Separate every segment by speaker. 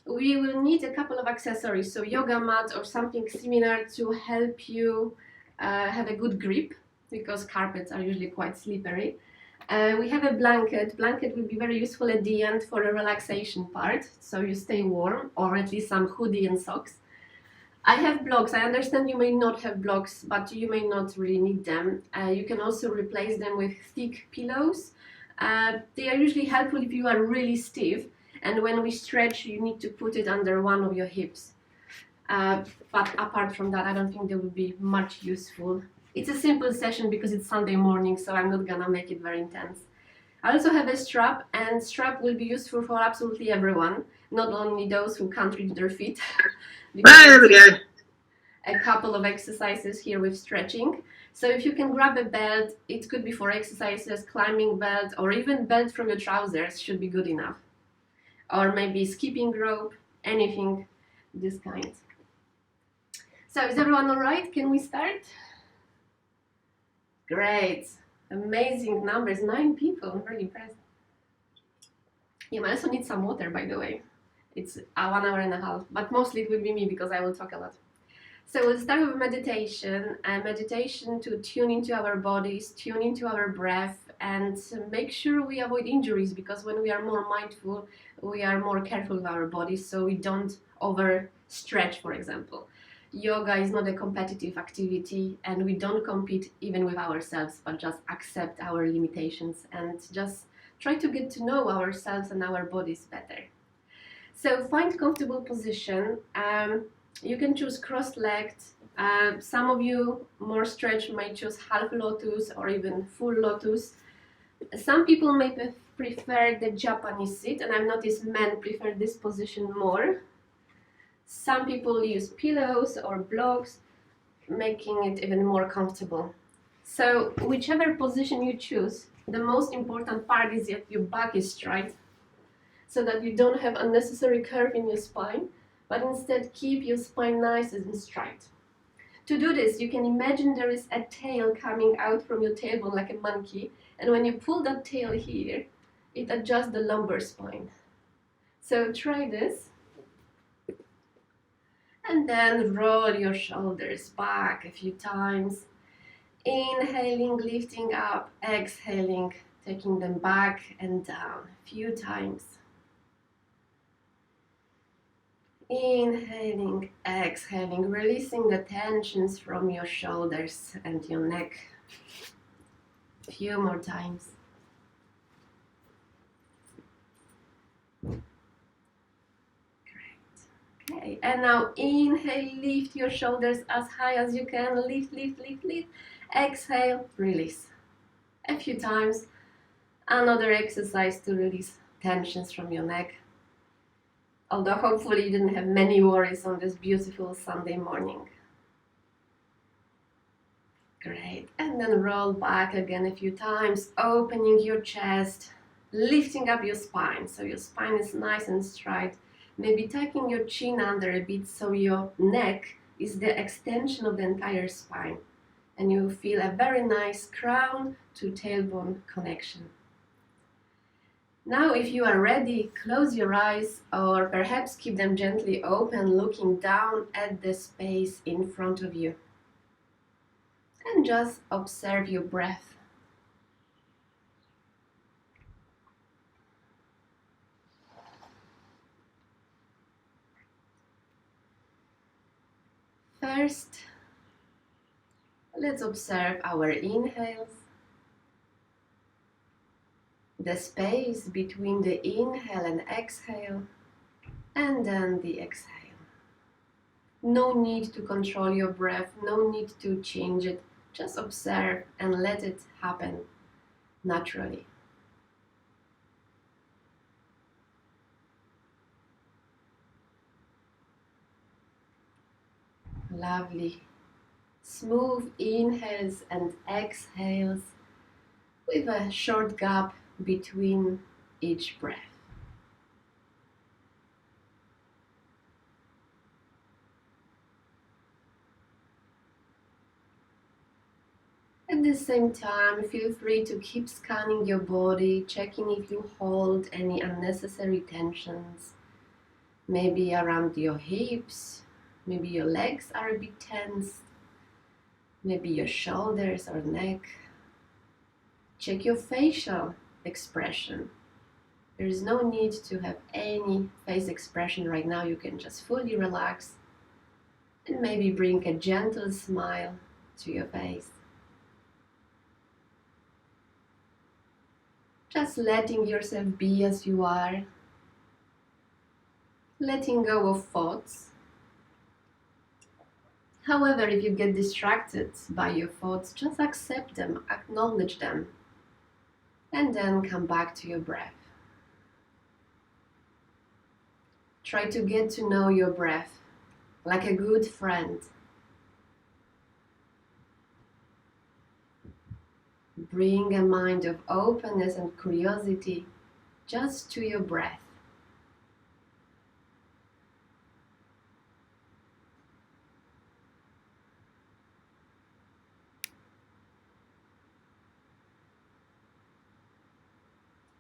Speaker 1: We will need a couple of accessories, so yoga mat or something similar to help you have a good grip, because carpets are usually quite slippery. We have a blanket. Blanket will be very useful at the end for a relaxation part, so you stay warm, or at least some hoodie and socks. I have blocks. I understand you may not have blocks, but you may not really need them. You can also replace them with thick pillows. They are usually helpful if you are really stiff, and when we stretch, you need to put it under one of your hips. But apart from that, I don't think they will be much useful. It's a simple session because it's Sunday morning, so I'm not gonna make it very intense. I also have a strap, and strap will be useful for absolutely everyone, not only those who can't reach their feet.
Speaker 2: There we go.
Speaker 1: A couple of exercises here with stretching. So if you can grab a belt, it could be for exercises, climbing belt, or even belt from your trousers should be good enough. Or maybe skipping rope, anything this kind. So is everyone all right? Can we start? Great. Amazing numbers. 9 people. I'm really impressed. You might also need some water, by the way. It's 1.5 hours, but mostly it will be me because I will talk a lot. So we'll start with meditation, and meditation to tune into our bodies, tune into our breath, and make sure we avoid injuries, because when we are more mindful, we are more careful with our bodies, so we don't overstretch, for example. Yoga is not a competitive activity, and we don't compete even with ourselves, but just accept our limitations and just try to get to know ourselves and our bodies better. So find comfortable position. You can choose cross-legged. Some of you more stretched might choose half lotus or even full lotus. Some people may prefer the Japanese sit, and I've noticed men prefer this position more. Some people use pillows or blocks, making it even more comfortable. So whichever position you choose, the most important part is that your back is straight, so that you don't have unnecessary curve in your spine, but instead keep your spine nice and straight. To do this, you can imagine there is a tail coming out from your tailbone like a monkey, and when you pull that tail here, it adjusts the lumbar spine. So try this. And then roll your shoulders back a few times. Inhaling, lifting up, exhaling, taking them back and down a few times. Inhaling, exhaling, releasing the tensions from your shoulders and your neck. A few more times. Great. Okay, and now inhale, lift your shoulders as high as you can. Lift, lift, lift, lift. Exhale, release. A few times. Another exercise to release tensions from your neck. Although hopefully you didn't have many worries on this beautiful Sunday morning. Great. And then roll back again a few times, opening your chest, lifting up your spine, so your spine is nice and straight. Maybe tucking your chin under a bit so your neck is the extension of the entire spine, and you feel a very nice crown to tailbone connection. Now, if you are ready, close your eyes, or perhaps keep them gently open, looking down at the space in front of you. And just observe your breath. First, let's observe our inhales, the space between the inhale and exhale, and then the exhale. No need to control your breath, no need to change it. Just observe and let it happen naturally. Lovely. Smooth inhales and exhales with a short gap between each breath. At the same time, feel free to keep scanning your body, checking if you hold any unnecessary tensions. Maybe around your hips, maybe your legs are a bit tense, maybe your shoulders or neck. Check your facial expression. There is no need to have any face expression right now. You can just fully relax and maybe bring a gentle smile to your face. Just letting yourself be as you are, letting go of thoughts. However, if you get distracted by your thoughts, just accept them, acknowledge them, and then come back to your breath. Try to get to know your breath like a good friend. Bring a mind of openness and curiosity just to your breath.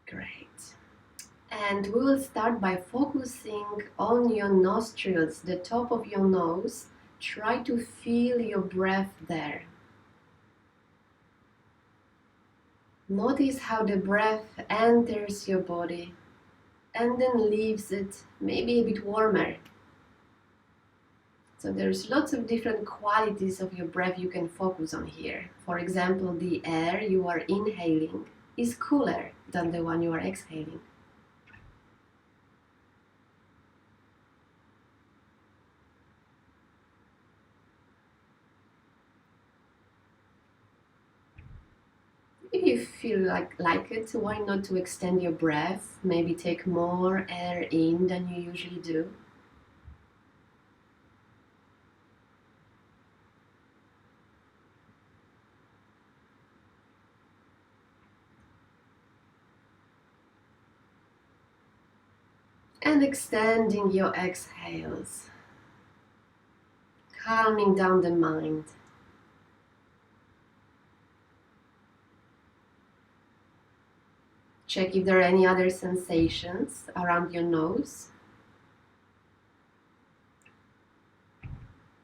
Speaker 1: Great. And we will start by focusing on your nostrils, the top of your nose. Try to feel your breath there. Notice how the breath enters your body and then leaves it maybe a bit warmer. So there's lots of different qualities of your breath you can focus on here. For example, the air you are inhaling is cooler than the one you are exhaling. If you feel like it, why not to extend your breath? Maybe take more air in than you usually do. And extending your exhales, calming down the mind. Check if there are any other sensations around your nose.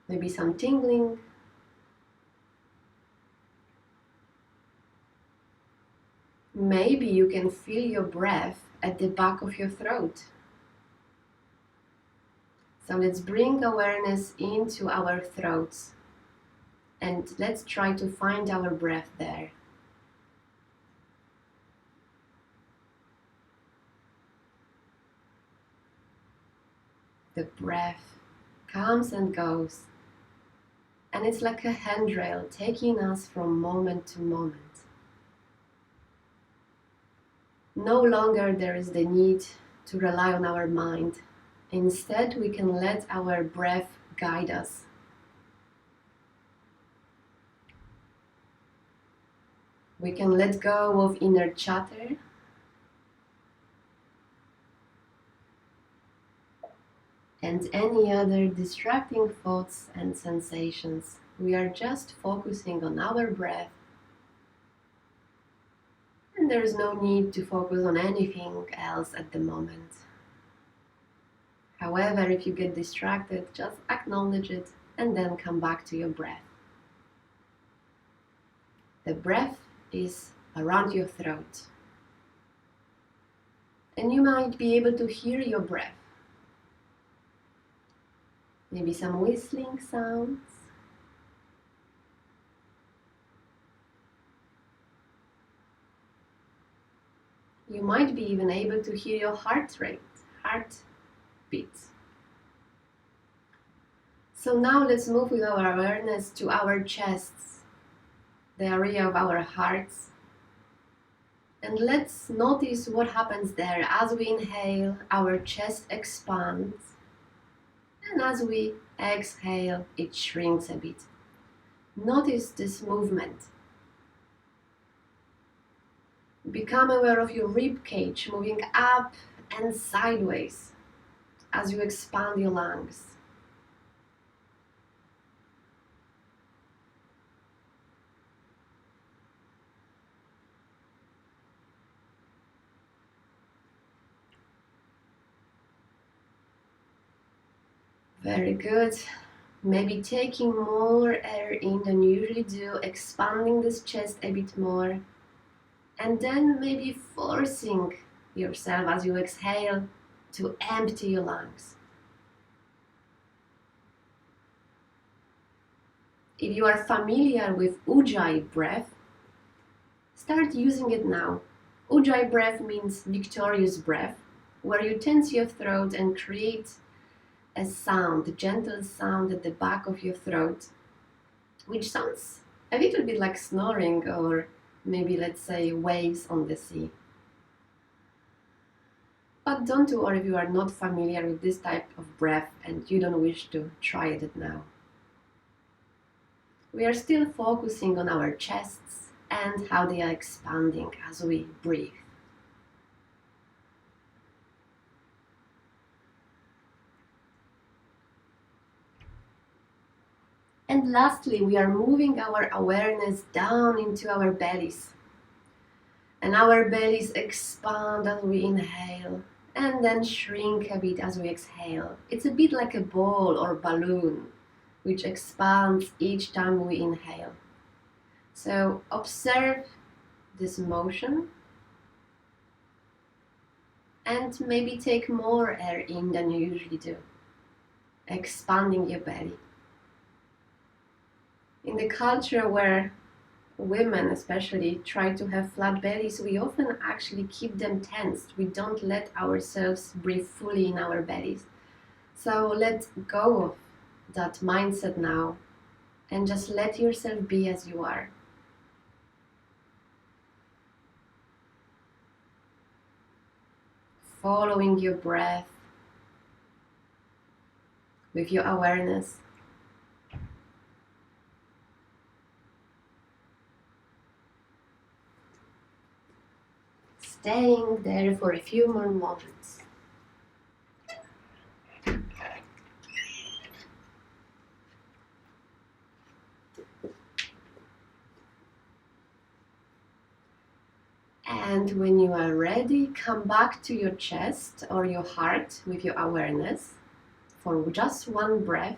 Speaker 1: Maybe some tingling. Maybe you can feel your breath at the back of your throat. So let's bring awareness into our throats and let's try to find our breath there. The breath comes and goes, and it's like a handrail taking us from moment to moment. No longer there is the need to rely on our mind. Instead, we can let our breath guide us. We can let go of inner chatter and any other distracting thoughts and sensations. We are just focusing on our breath, and there is no need to focus on anything else at the moment. However, if you get distracted, just acknowledge it and then come back to your breath. The breath is around your throat, and you might be able to hear your breath. Maybe some whistling sounds. You might be even able to hear your heart rate, heartbeats. So now let's move with our awareness to our chests, the area of our hearts. And let's notice what happens there. As we inhale, our chest expands. And as we exhale, it shrinks a bit. Notice this movement. Become aware of your rib cage moving up and sideways as you expand your lungs. Very good. Maybe taking more air in than you usually do, expanding this chest a bit more, and then maybe forcing yourself as you exhale to empty your lungs. If you are familiar with Ujjayi breath, start using it now. Ujjayi breath means victorious breath, where you tense your throat and create a sound, a gentle sound at the back of your throat, which sounds a little bit like snoring or maybe, let's say, waves on the sea. But don't worry if you are not familiar with this type of breath and you don't wish to try it now. We are still focusing on our chests and how they are expanding as we breathe. And lastly, we are moving our awareness down into our bellies. And our bellies expand as we inhale and then shrink a bit as we exhale. It's a bit like a ball or balloon, which expands each time we inhale. So observe this motion and maybe take more air in than you usually do, expanding your belly. In the culture where women especially try to have flat bellies, we often actually keep them tensed. We don't let ourselves breathe fully in our bellies. So let go of that mindset now and just let yourself be as you are. Following your breath with your awareness. Staying there for a few more moments. And when you are ready, come back to your chest or your heart with your awareness for just one breath.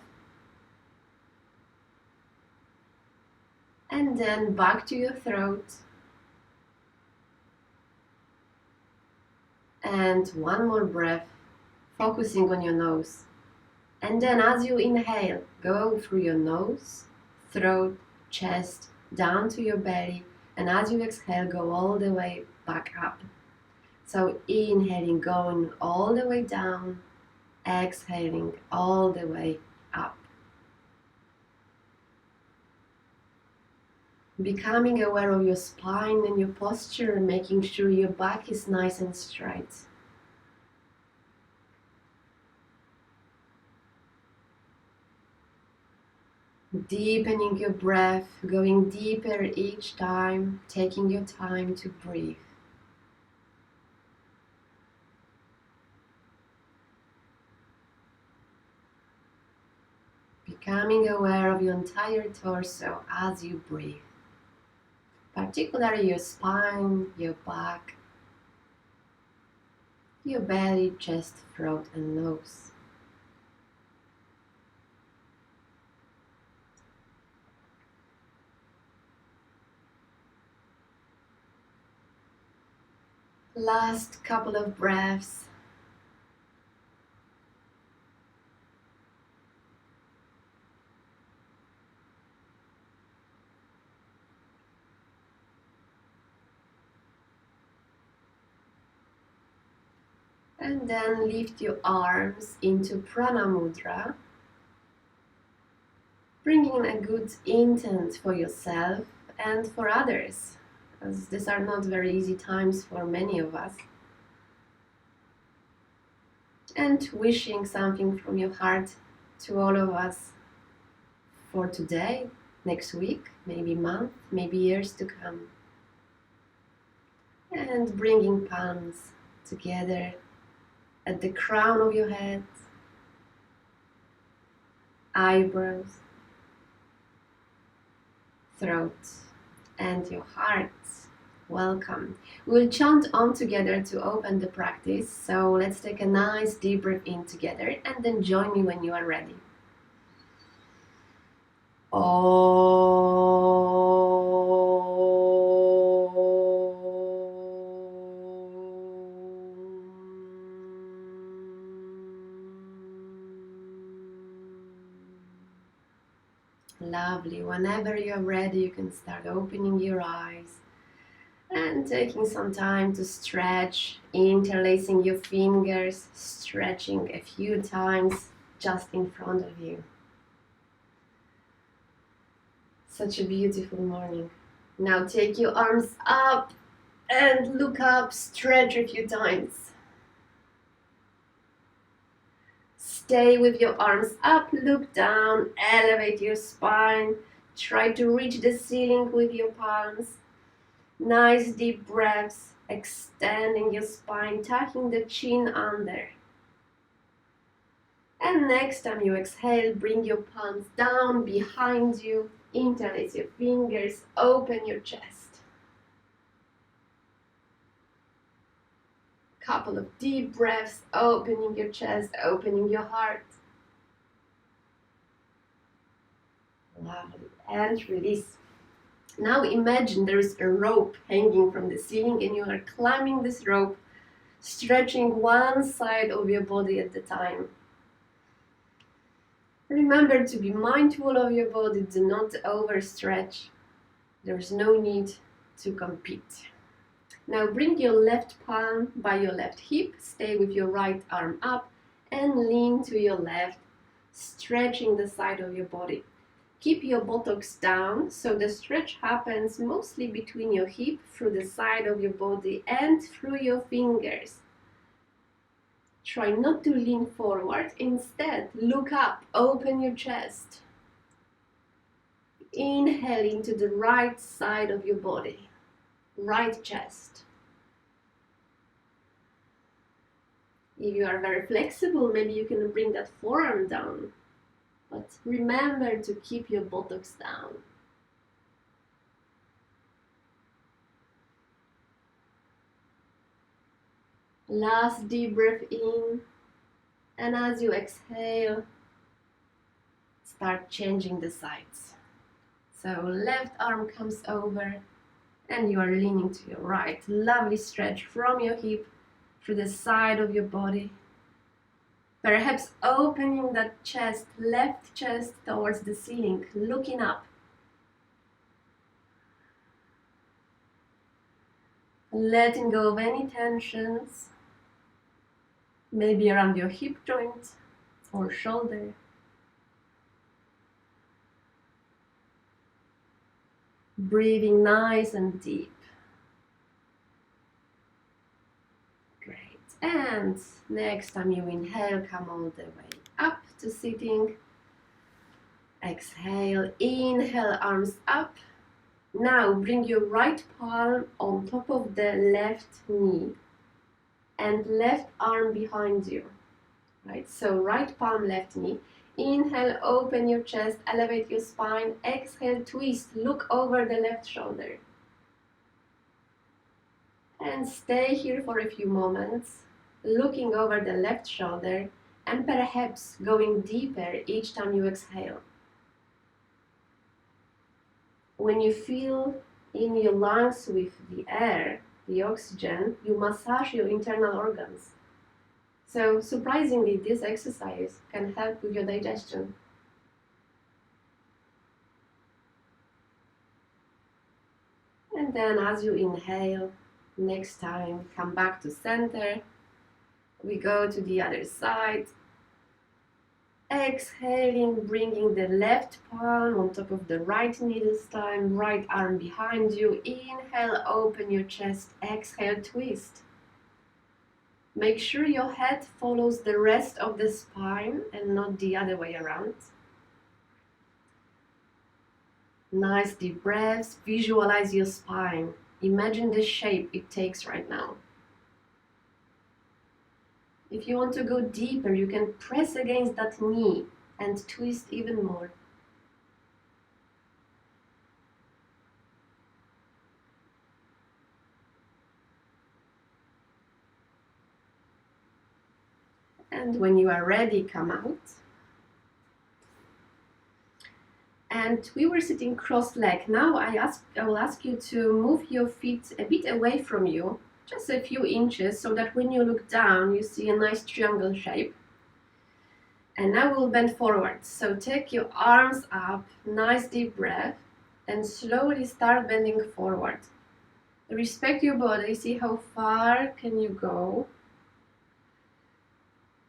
Speaker 1: And then back to your throat. And one more breath, focusing on your nose. And then as you inhale, go through your nose, throat, chest, down to your belly. And as you exhale, go all the way back up. So inhaling, going all the way down, exhaling all the way up. Becoming aware of your spine and your posture, making sure your back is nice and straight. Deepening your breath, going deeper each time, taking your time to breathe. Becoming aware of your entire torso as you breathe, particularly your spine, your back, your belly, chest, throat, and nose. Last couple of breaths. And then lift your arms into Prana Mudra, bringing in a good intent for yourself and for others, as these are not very easy times for many of us. And wishing something from your heart to all of us for today, next week, maybe month, maybe years to come. And bringing palms together at the crown of your head, eyebrows, throat, and your heart. Welcome. We'll chant Om together to open the practice. So let's take a nice deep breath in together and then join me when you are ready. Lovely. Whenever you're ready, you can start opening your eyes and taking some time to stretch, interlacing your fingers, stretching a few times just in front of you. Such a beautiful morning. Now take your arms up and look up, stretch a few times. Stay with your arms up, look down, elevate your spine. Try to reach the ceiling with your palms. Nice deep breaths, extending your spine, tucking the chin under. And next time you exhale, bring your palms down behind you, interlace your fingers, open your chest. Couple of deep breaths, opening your chest, opening your heart. Lovely. And release. Now imagine there is a rope hanging from the ceiling and you are climbing this rope, stretching one side of your body at a time. Remember to be mindful of your body, do not overstretch. There's no need to compete. Now bring your left palm by your left hip, stay with your right arm up and lean to your left, stretching the side of your body. Keep your buttocks down so the stretch happens mostly between your hip, through the side of your body and through your fingers. Try not to lean forward, instead look up, open your chest. Inhale into the right side of your body, right chest. If you are very flexible, maybe you can bring that forearm down. But remember to keep your buttocks down. Last deep breath in, and as you exhale, start changing the sides. So left arm comes over and you are leaning to your right. Lovely stretch from your hip through the side of your body. Perhaps opening that chest, left chest towards the ceiling, looking up. Letting go of any tensions, maybe around your hip joint or shoulder. Breathing nice and deep. Great. And next time you inhale, come all the way up to sitting. Exhale, inhale, arms up. Now bring your right palm on top of the left knee and left arm behind you. Right? So right palm, left knee. Inhale, open your chest, elevate your spine. Exhale, twist, look over the left shoulder. And stay here for a few moments, looking over the left shoulder and perhaps going deeper each time you exhale. When you feel in your lungs with the air, the oxygen, you massage your internal organs. So surprisingly, this exercise can help with your digestion. And then as you inhale, next time, come back to center. We go to the other side. Exhaling, bringing the left palm on top of the right knee this time, right arm behind you. Inhale, open your chest. Exhale, twist. Make sure your head follows the rest of the spine and not the other way around. Nice deep breaths. Visualize your spine. Imagine the shape it takes right now. If you want to go deeper, you can press against that knee and twist even more. And when you are ready, come out. And we were sitting cross-legged. Now I will ask you to move your feet a bit away from you, just a few inches, so that when you look down, you see a nice triangle shape. And now we'll bend forward. So take your arms up, nice deep breath, and slowly start bending forward. Respect your body, see how far can you go.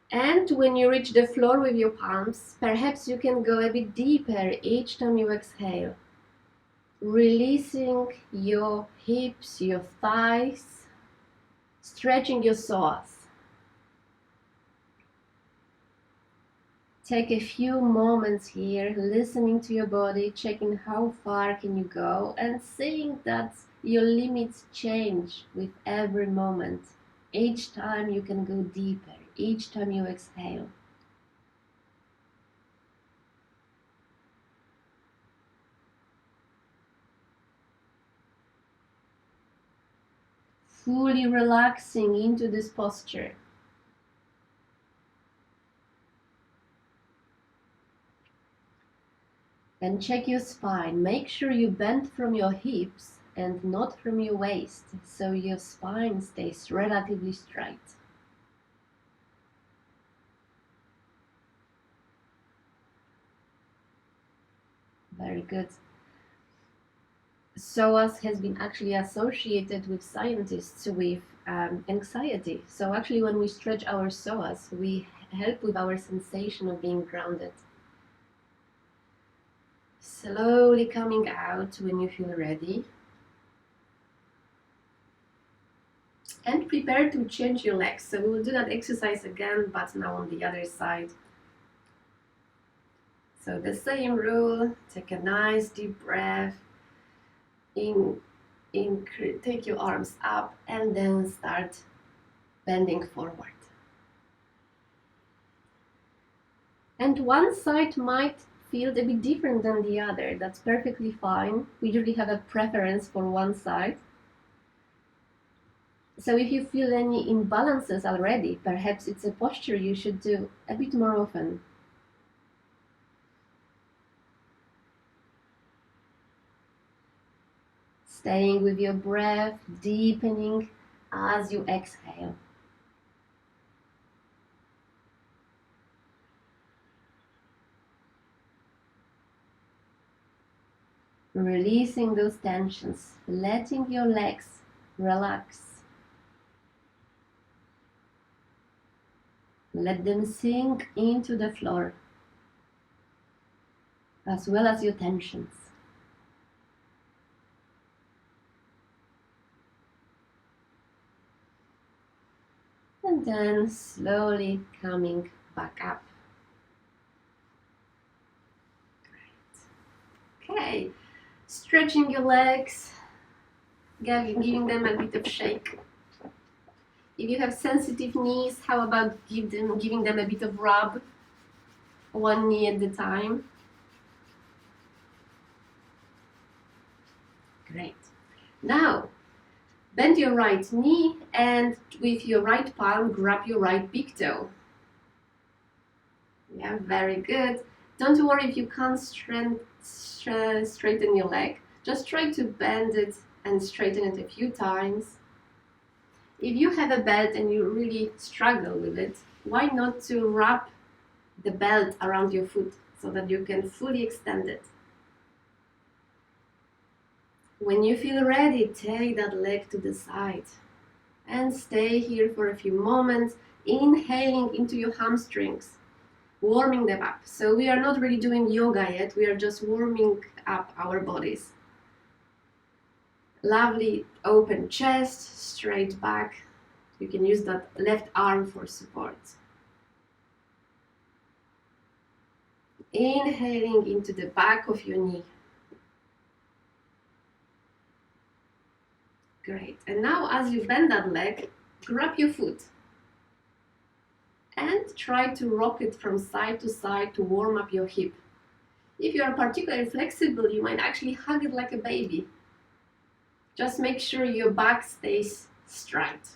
Speaker 1: And when you reach the floor with your palms, perhaps you can go a bit deeper each time you exhale. Releasing your hips, your thighs, stretching your psoas. Take a few moments here, listening to your body, checking how far can you go, and seeing that your limits change with every moment. Each time you can go deeper, each time you exhale. Fully relaxing into this posture. Then check your spine. Make sure you bend from your hips and not from your waist, so your spine stays relatively straight. Very good. Psoas has been actually associated with scientists with anxiety. So actually when we stretch our psoas, we help with our sensation of being grounded. Slowly coming out when you feel ready. And prepare to change your legs. So we will do that exercise again, but now on the other side. So the same rule, take a nice deep breath. Take your arms up and then start bending forward. And one side might feel a bit different than the other. That's perfectly fine. We usually have a preference for one side. So if you feel any imbalances already, perhaps it's a posture you should do a bit more often. Staying with your breath, deepening as you exhale. Releasing those tensions, letting your legs relax. Let them sink into the floor, as well as your tensions. And then slowly coming back up. Great. Okay, stretching your legs, giving them a bit of shake. If you have sensitive knees, how about giving them a bit of rub, one knee at a time? Great. Now, bend your right knee and with your right palm, grab your right big toe. Yeah, very good. Don't worry if you can't straighten your leg. Just try to bend it and straighten it a few times. If you have a belt and you really struggle with it, why not to wrap the belt around your foot so that you can fully extend it. When you feel ready, take that leg to the side and stay here for a few moments, inhaling into your hamstrings, warming them up. So we are not really doing yoga yet, we are just warming up our bodies. Lovely open chest, straight back. You can use that left arm for support. Inhaling into the back of your knee. Great. And now as you bend that leg, grab your foot and try to rock it from side to side to warm up your hip. If you are particularly flexible, you might actually hug it like a baby. Just make sure your back stays straight.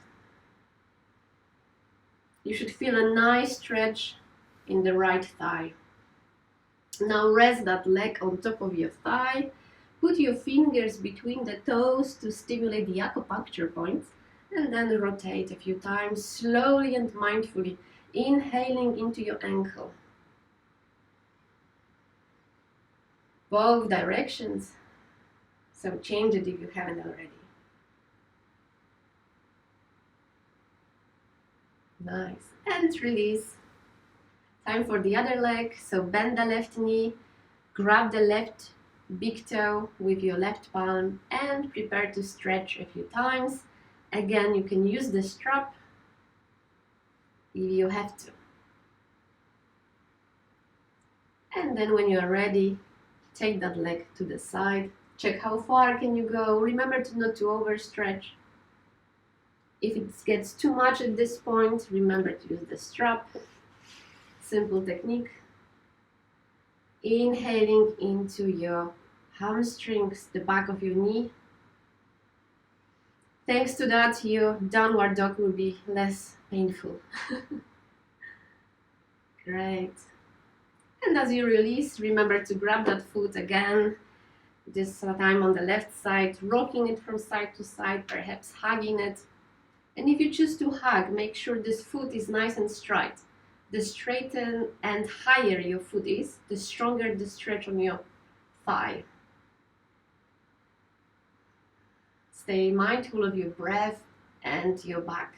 Speaker 1: You should feel a nice stretch in the right thigh. Now rest that leg on top of your thigh. Put your fingers between the toes to stimulate the acupuncture points, and then rotate a few times, slowly and mindfully, inhaling into your ankle. Both directions, so change it if you haven't already. Nice. And release. Time for the other leg. So bend the left knee, grab the left big toe with your left palm, and prepare to stretch a few times. Again, you can use the strap if you have to. And then when you are ready, take that leg to the side. Check how far can you go. Remember not to overstretch. If it gets too much at this point, remember to use the strap. Simple technique. Inhaling into your hamstrings, the back of your knee. Thanks to that, your downward dog will be less painful. Great. And as you release, remember to grab that foot again, this time on the left side, rocking it from side to side, perhaps hugging it. And if you choose to hug, make sure this foot is nice and straight. The straighter and higher your foot is, the stronger the stretch on your thigh. Stay mindful of your breath and your back.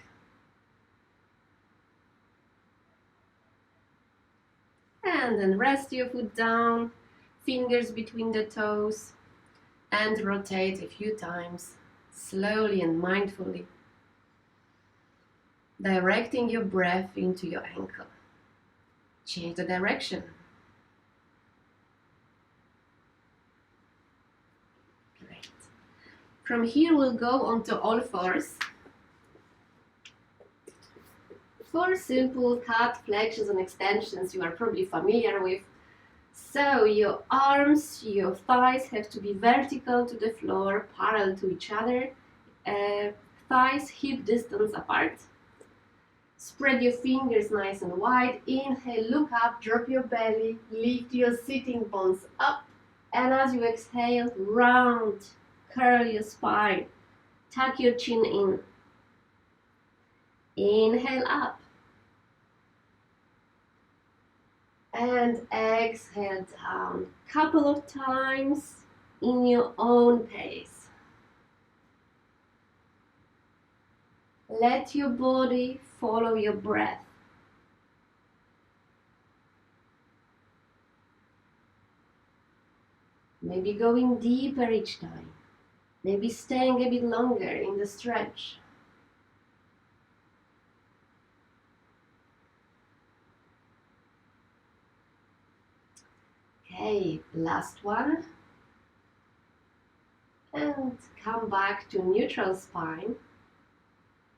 Speaker 1: And then rest your foot down, fingers between the toes, and rotate a few times, slowly and mindfully, directing your breath into your ankle. Change the direction. Great. From here we'll go onto all fours. 4 simple cat flexions and extensions you are probably familiar with. So your arms, your thighs have to be vertical to the floor, parallel to each other. Thighs hip distance apart. Spread your fingers nice and wide. Inhale, look up, drop your belly, lift your sitting bones up. And as you exhale, round, curl your spine, tuck your chin in. Inhale up. And exhale down. Couple of times in your own pace. Let your body follow your breath. Maybe going deeper each time. Maybe staying a bit longer in the stretch. Okay, last one. And come back to neutral spine.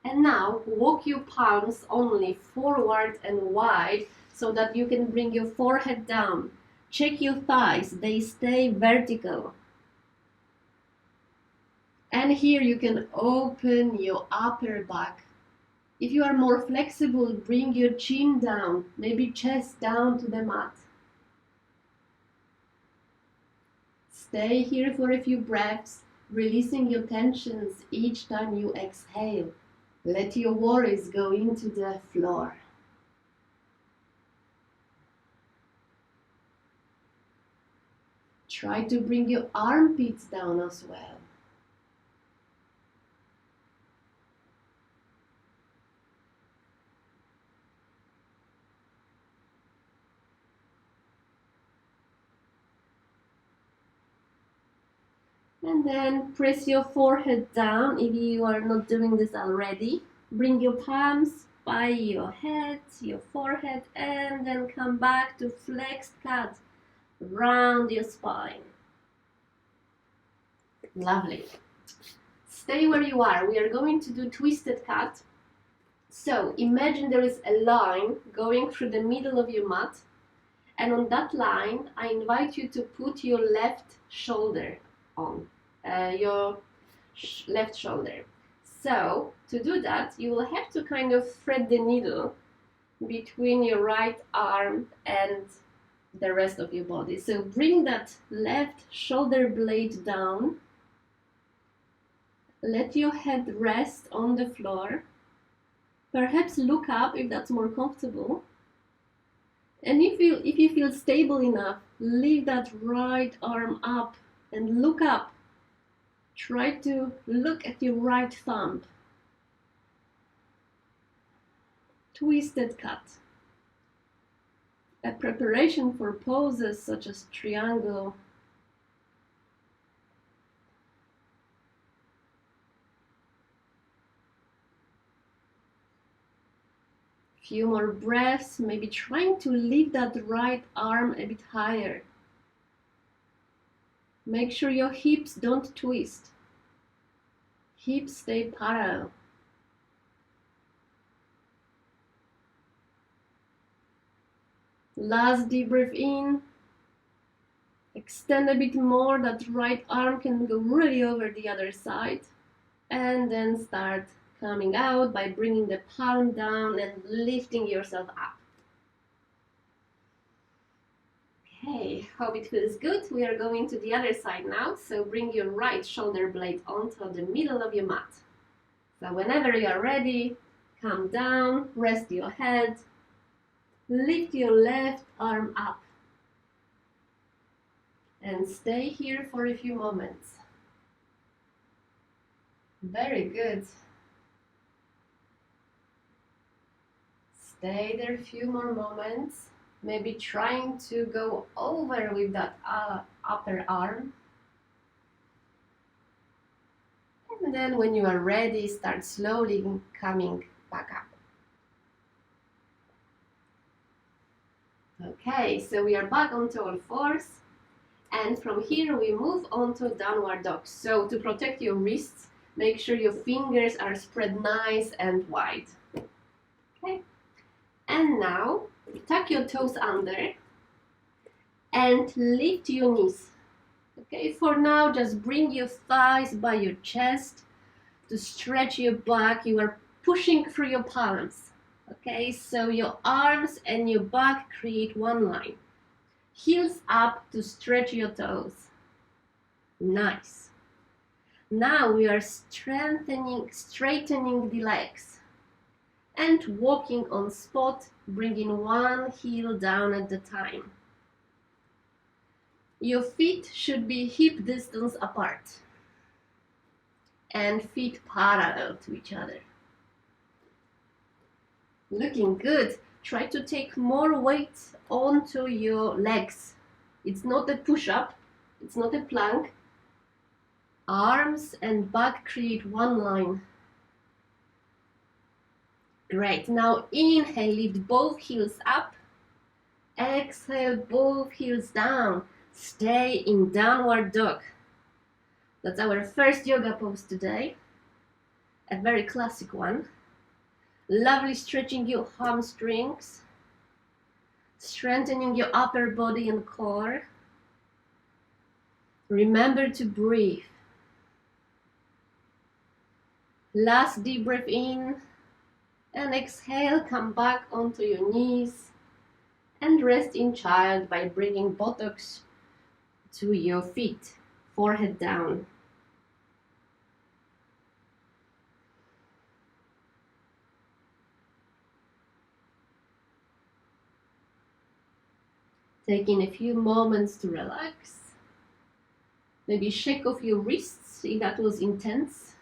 Speaker 1: And now walk your palms only forward and wide so that you can bring your forehead down. Check your thighs, they stay vertical. And here you can open your upper back. If you are more flexible, bring your chin down, maybe chest down to the mat. Stay here for a few breaths, releasing your tensions each time you exhale. Let your worries go into the floor. Try to bring your armpits down as well. And then press your forehead down if you are not doing this already. Bring your palms by your head, your forehead, and then come back to flexed cat. Round your spine. Lovely. Stay where you are. We are going to do twisted cat. So imagine there is a line going through the middle of your mat. And on that line, I invite you to put your left shoulder on. Your left shoulder. So to do that, you will have to kind of thread the needle between your right arm and the rest of your body. So bring that left shoulder blade down. Let your head rest on the floor. Perhaps look up if that's more comfortable. And if you feel stable enough, lift that right arm up and look up. Try to look at your right thumb. Twisted cat. A preparation for poses such as triangle. Few more breaths, maybe trying to lift that right arm a bit higher. Make sure your hips don't twist. Hips stay parallel. Last deep breath in. Extend a bit more, that right arm can go really over the other side. And then start coming out by bringing the palm down and lifting yourself up. Okay, hope it feels good. We are going to the other side now, so bring your right shoulder blade onto the middle of your mat. So whenever you are ready, come down, rest your head, lift your left arm up, and stay here for a few moments. Very good. Stay there a few more moments, maybe trying to go over with that upper arm. And then when you are ready, start slowly coming back up. Okay, so we are back onto all fours. And from here we move on to downward dog. So to protect your wrists, make sure your fingers are spread nice and wide. Okay. And now, tuck your toes under and lift your knees. Okay, for now, just bring your thighs by your chest to stretch your back. You are pushing through your palms. Okay, so your arms and your back create one line. Heels up to stretch your toes. Nice. Now we are straightening the legs. And walking on spot, bringing one heel down at a time. Your feet should be hip distance apart and feet parallel to each other. Looking good. Try to take more weight onto your legs. It's not a push-up, it's not a plank. Arms and back create one line. Great, now inhale, lift both heels up. Exhale, both heels down. Stay in downward dog. That's our first yoga pose today. A very classic one. Lovely stretching your hamstrings. Strengthening your upper body and core. Remember to breathe. Last deep breath in. And exhale, come back onto your knees and rest in child by bringing buttocks to your feet, forehead down. Taking a few moments to relax. Maybe shake off your wrists if that was intense.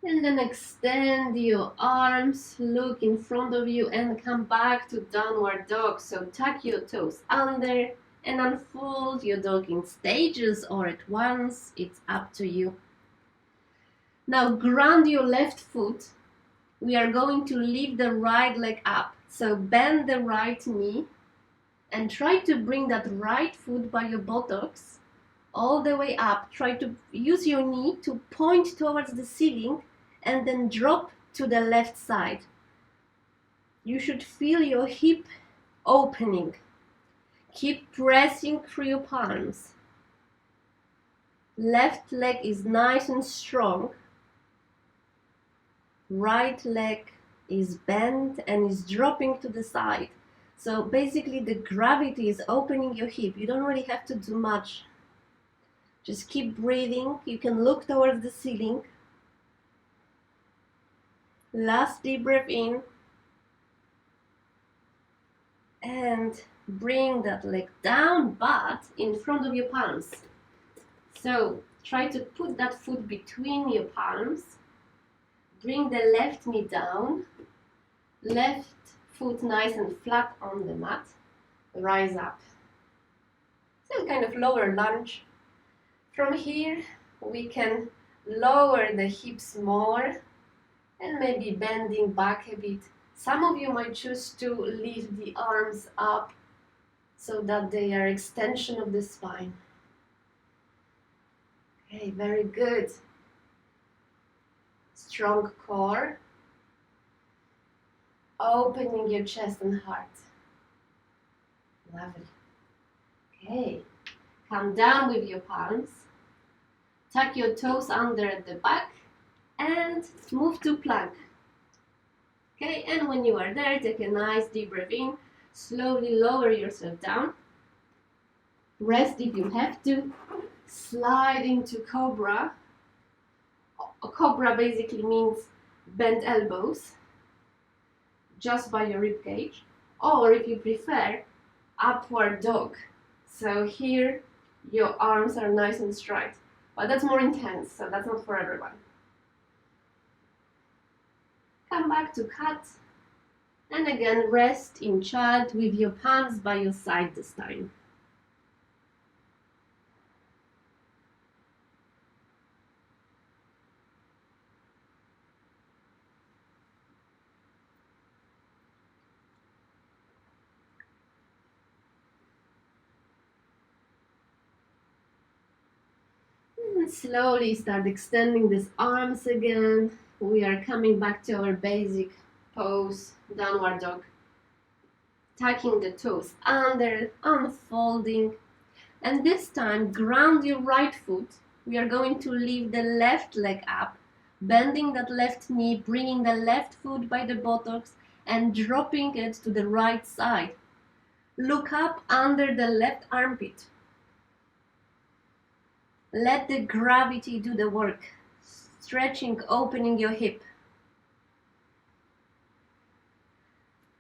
Speaker 1: And then extend your arms, look in front of you and come back to downward dog. So tuck your toes under and unfold your dog in stages or at once. It's up to you. Now ground your left foot. We are going to lift the right leg up. So bend the right knee and try to bring that right foot by your buttocks all the way up. Try to use your knee to point towards the ceiling and then drop to the left side. You should feel your hip opening. Keep pressing through your palms. Left leg is nice and strong. right leg is bent and is dropping to the side. So basically the gravity is opening your hip. You don't really have to do much. Just keep breathing. You can look towards the ceiling. Last deep breath in. And bring that leg down, but in front of your palms. So try to put that foot between your palms. Bring the left knee down. Left foot nice and flat on the mat. Rise up. So kind of lower lunge. From here, we can lower the hips more and maybe bending back a bit. Some of you might choose to lift the arms up so that they are extension of the spine. Okay, very good. Strong core. Opening your chest and heart. Lovely. Okay, come down with your palms. Tuck your toes under at the back and move to plank. Okay, and when you are there, take a nice deep breath in. Slowly lower yourself down. Rest if you have to. Slide into cobra. A cobra basically means bent elbows, just by your rib cage. Or if you prefer, upward dog. So here, your arms are nice and straight. But that's more intense, so that's not for everyone. Come back to cat. And again, rest in child with your palms by your side this time. And slowly start extending these arms again. We are coming back to our basic pose, downward dog. Tucking the toes under, unfolding. And this time, ground your right foot. We are going to lift the left leg up, bending that left knee, bringing the left foot by the buttocks and dropping it to the right side. Look up under the left armpit. Let the gravity do the work. Stretching, opening your hip.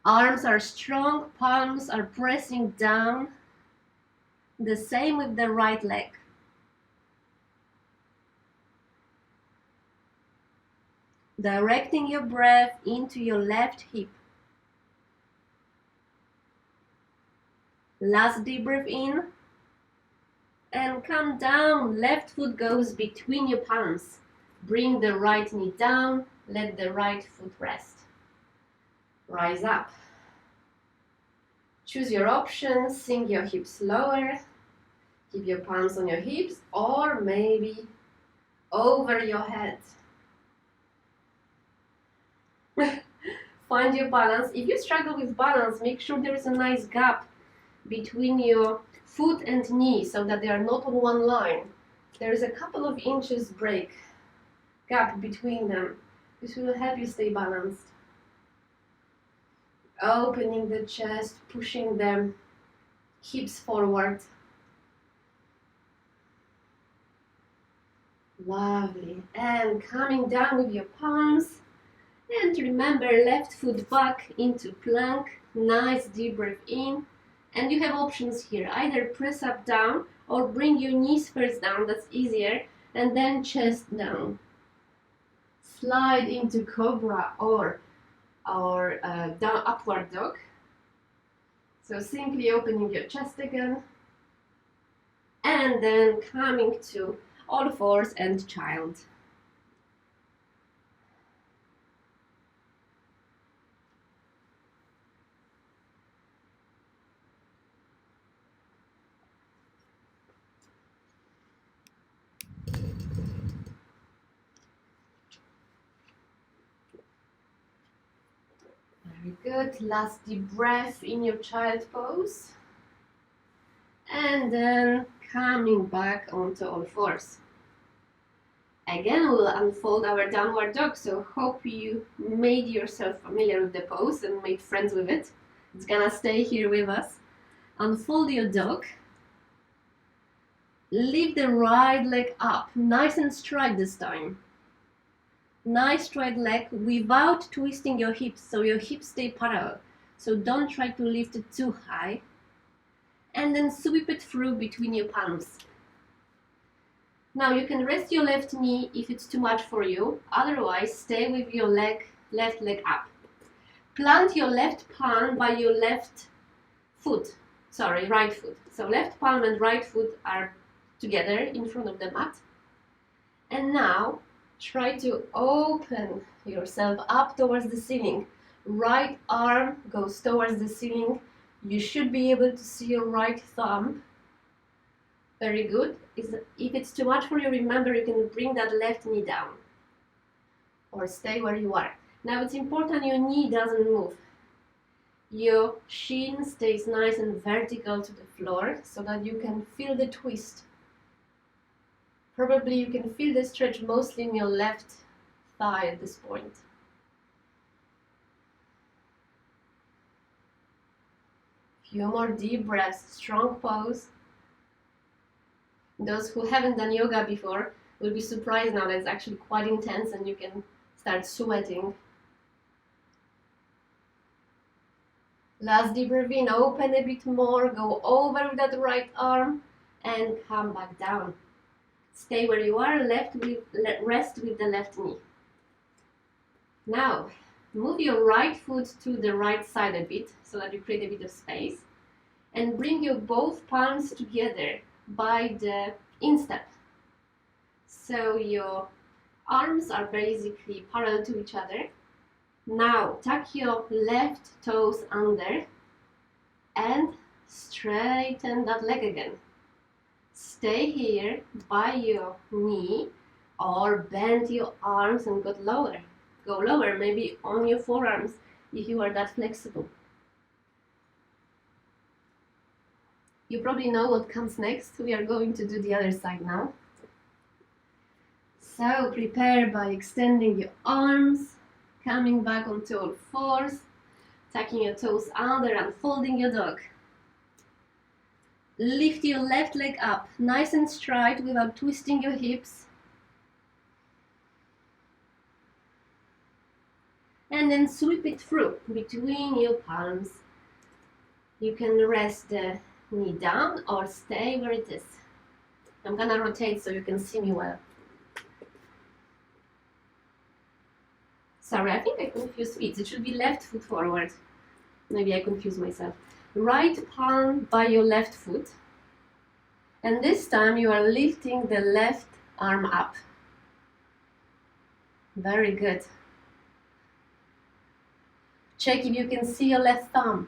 Speaker 1: Arms are strong, palms are pressing down. The same with the right leg. Directing your breath into your left hip. Last deep breath in. And come down. Left foot goes between your palms. Bring the right knee down. Let the right foot rest. Rise up. Choose your option. Sink your hips lower. Keep your palms on your hips or maybe over your head. Find your balance. If you struggle with balance, make sure there is a nice gap between your foot and knee so that they are not on one line. There is a couple of inches gap between them. This will help you stay balanced. Opening the chest, pushing the hips forward. Lovely. And coming down with your palms. And remember, left foot back into plank. Nice deep breath in. And you have options here. Either press up down or bring your knees first down. That's easier. And then chest down. Slide into cobra or down upward dog. So simply opening your chest again. And then coming to all fours and child. Very good. Last deep breath in your child pose. And then coming back onto all fours. Again, we'll unfold our downward dog, so hope you made yourself familiar with the pose and made friends with it. It's gonna stay here with us. Unfold your dog. Lift the right leg up, nice and straight this time. Nice straight leg without twisting your hips, so your hips stay parallel. So don't try to lift it too high. And then sweep it through between your palms. Now you can rest your left knee if it's too much for you. Otherwise, stay with your left leg up. Plant your left palm by your right foot. So left palm and right foot are together in front of the mat. And now try to open yourself up towards the ceiling. Right arm goes towards the ceiling. You should be able to see your right thumb. Very good. If it's too much for you, remember you can bring that left knee down or stay where you are. Now it's important your knee doesn't move. Your shin stays nice and vertical to the floor so that you can feel the twist. Probably you can feel the stretch mostly in your left thigh at this point. Few more deep breaths, strong pose. Those who haven't done yoga before will be surprised now that it's actually quite intense and you can start sweating. Last deep breath in, open a bit more, go over with that right arm and come back down. Stay where you are, rest with the left knee. Now, move your right foot to the right side a bit so that you create a bit of space and bring your both palms together by the instep. So your arms are basically parallel to each other. Now tuck your left toes under and straighten that leg again. Stay here by your knee or bend your arms and go lower. Go lower, maybe on your forearms if you are that flexible. You probably know what comes next. We are going to do the other side now. So prepare by extending your arms, coming back onto all fours, tucking your toes under and folding your dog. Lift your left leg up, nice and straight without twisting your hips. And then sweep it through between your palms. You can rest the knee down or stay where it is. I'm gonna rotate so you can see me well. Sorry, I think I confused feet. It should be left foot forward. Maybe I confused myself. Right palm by your left foot. And this time you are lifting the left arm up. Very good. Check if you can see your left thumb.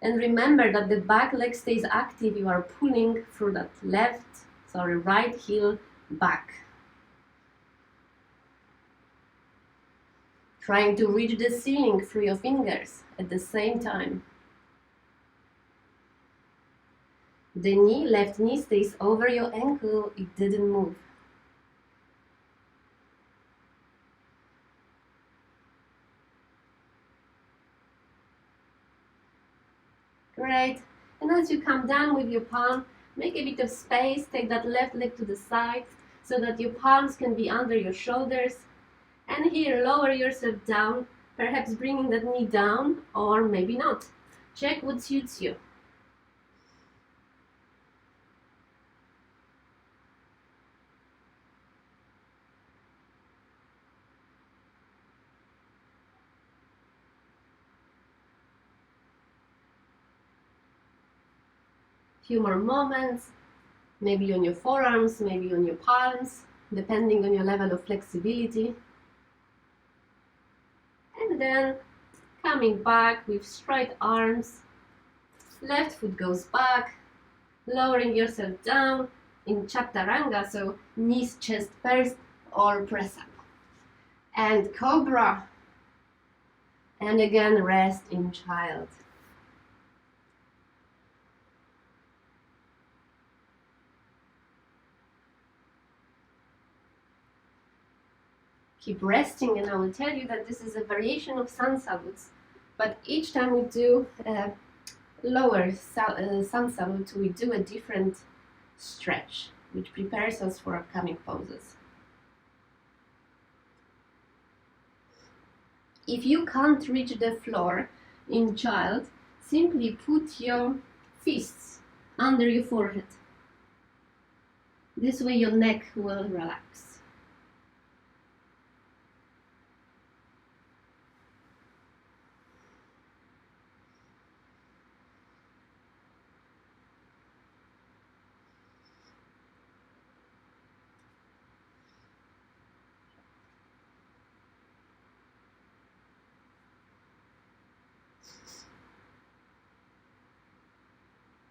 Speaker 1: And remember that the back leg stays active. You are pulling through that right heel back. Trying to reach the ceiling through your fingers at the same time. The left knee stays over your ankle. It didn't move. Great. And as you come down with your palm, make a bit of space. Take that left leg to the side so that your palms can be under your shoulders. And here, lower yourself down, perhaps bringing that knee down, or maybe not. Check what suits you. Few more moments, maybe on your forearms, maybe on your palms, depending on your level of flexibility. And then coming back with straight arms, left foot goes back, lowering yourself down in Chaturanga, so knees chest first or press up. And Cobra. And again, rest in Child. Keep resting, and I will tell you that this is a variation of sun salutes, but each time we do a lower sun salute, we do a different stretch, which prepares us for upcoming poses. If you can't reach the floor in child, simply put your fists under your forehead. This way your neck will relax.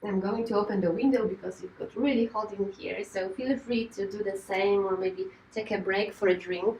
Speaker 1: I'm going to open the window because it got really hot in here, so feel free to do the same or maybe take a break for a drink.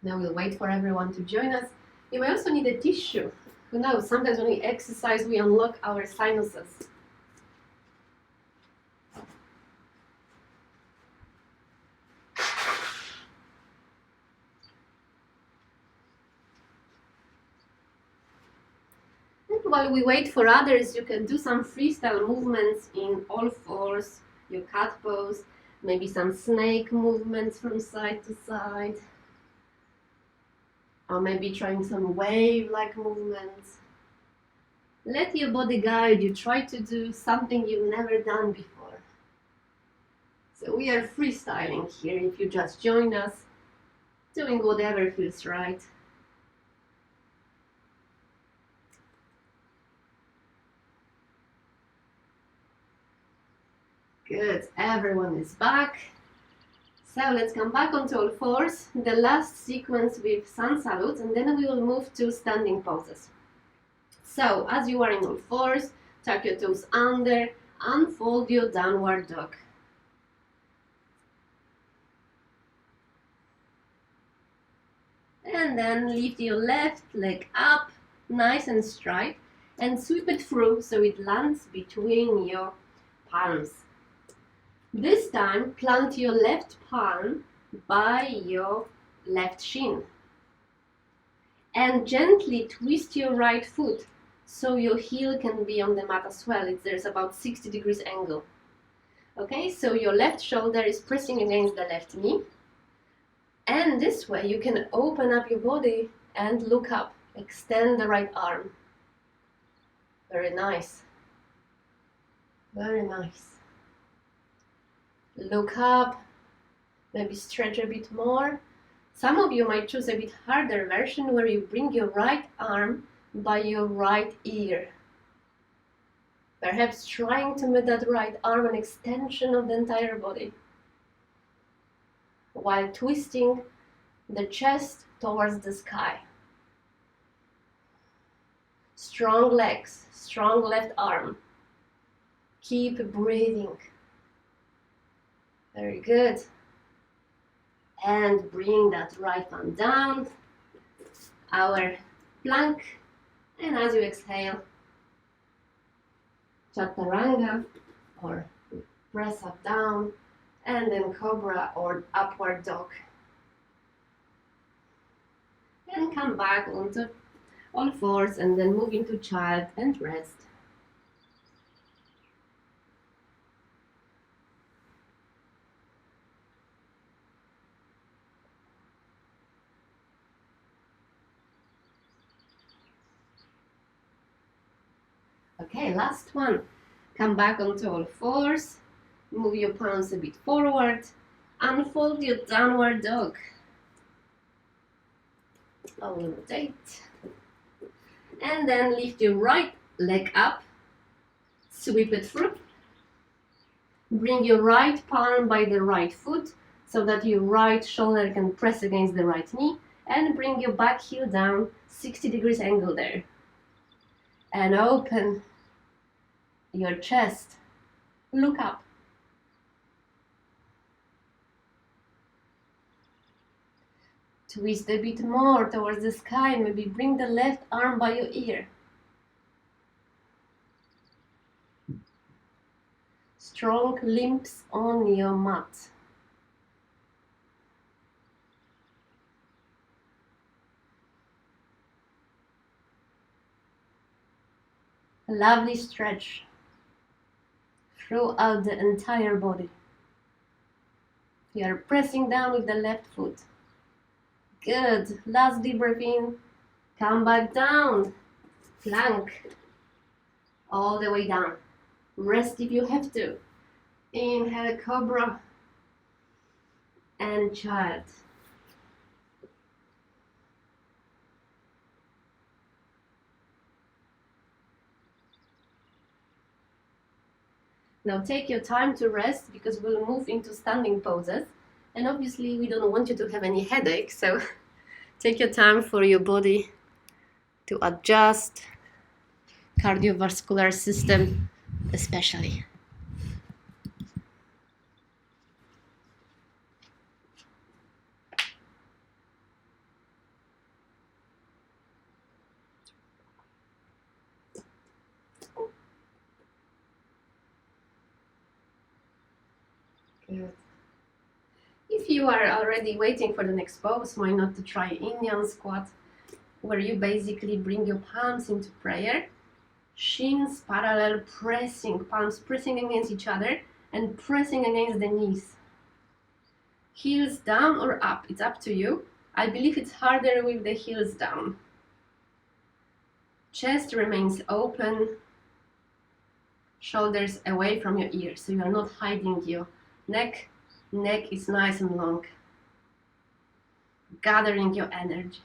Speaker 1: Now we'll wait for everyone to join us. You may also need a tissue. Who knows, sometimes when we exercise, we unlock our sinuses. And while we wait for others, you can do some freestyle movements in all fours, your cat pose, maybe some snake movements from side to side. Or maybe trying some wave-like movements. Let your body guide you. Try to do something you've never done before. So we are freestyling here. If you just join us, doing whatever feels right. Good, everyone is back. So let's come back onto all fours, the last sequence with sun salutes, and then we will move to standing poses. So as you are in all fours, tuck your toes under, unfold your downward dog. And then lift your left leg up, nice and straight, and sweep it through so it lands between your palms. This time, plant your left palm by your left shin and gently twist your right foot so your heel can be on the mat as well. There's about 60 degrees angle. Okay, so your left shoulder is pressing against the left knee, and this way you can open up your body and look up, extend the right arm. Very nice, very nice. Look up, maybe stretch a bit more. Some of you might choose a bit harder version where you bring your right arm by your right ear. Perhaps trying to make that right arm an extension of the entire body, while twisting the chest towards the sky. Strong legs, strong left arm. Keep breathing. Very good. And bring that right arm down, our plank, and as you exhale, chaturanga or press up down, and then cobra or upward dog. And come back onto all fours and then move into child and rest. Okay, last one. Come back onto all fours. Move your palms a bit forward. Unfold your downward dog. I'll rotate. And then lift your right leg up. Sweep it through. Bring your right palm by the right foot so that your right shoulder can press against the right knee. And bring your back heel down, 60 degrees angle there. And open your chest. Look up. Twist a bit more towards the sky. Maybe bring the left arm by your ear. Strong limbs on your mat. A lovely stretch throughout the entire body. You are pressing down with the left foot. Good. Last deep breath in. Come back down. Plank. All the way down. Rest if you have to. Inhale, cobra. And child. Now take your time to rest because we'll move into standing poses. And obviously we don't want you to have any headache, so take your time for your body to adjust, cardiovascular system especially. Good. If you are already waiting for the next pose, why not to try Indian squat, where you basically bring your palms into prayer, shins parallel, pressing, palms pressing against each other and pressing against the knees. Heels down or up, it's up to you. I believe it's harder with the heels down. Chest remains open, shoulders away from your ears, so you are not hiding your neck. Neck is nice and long. Gathering your energy.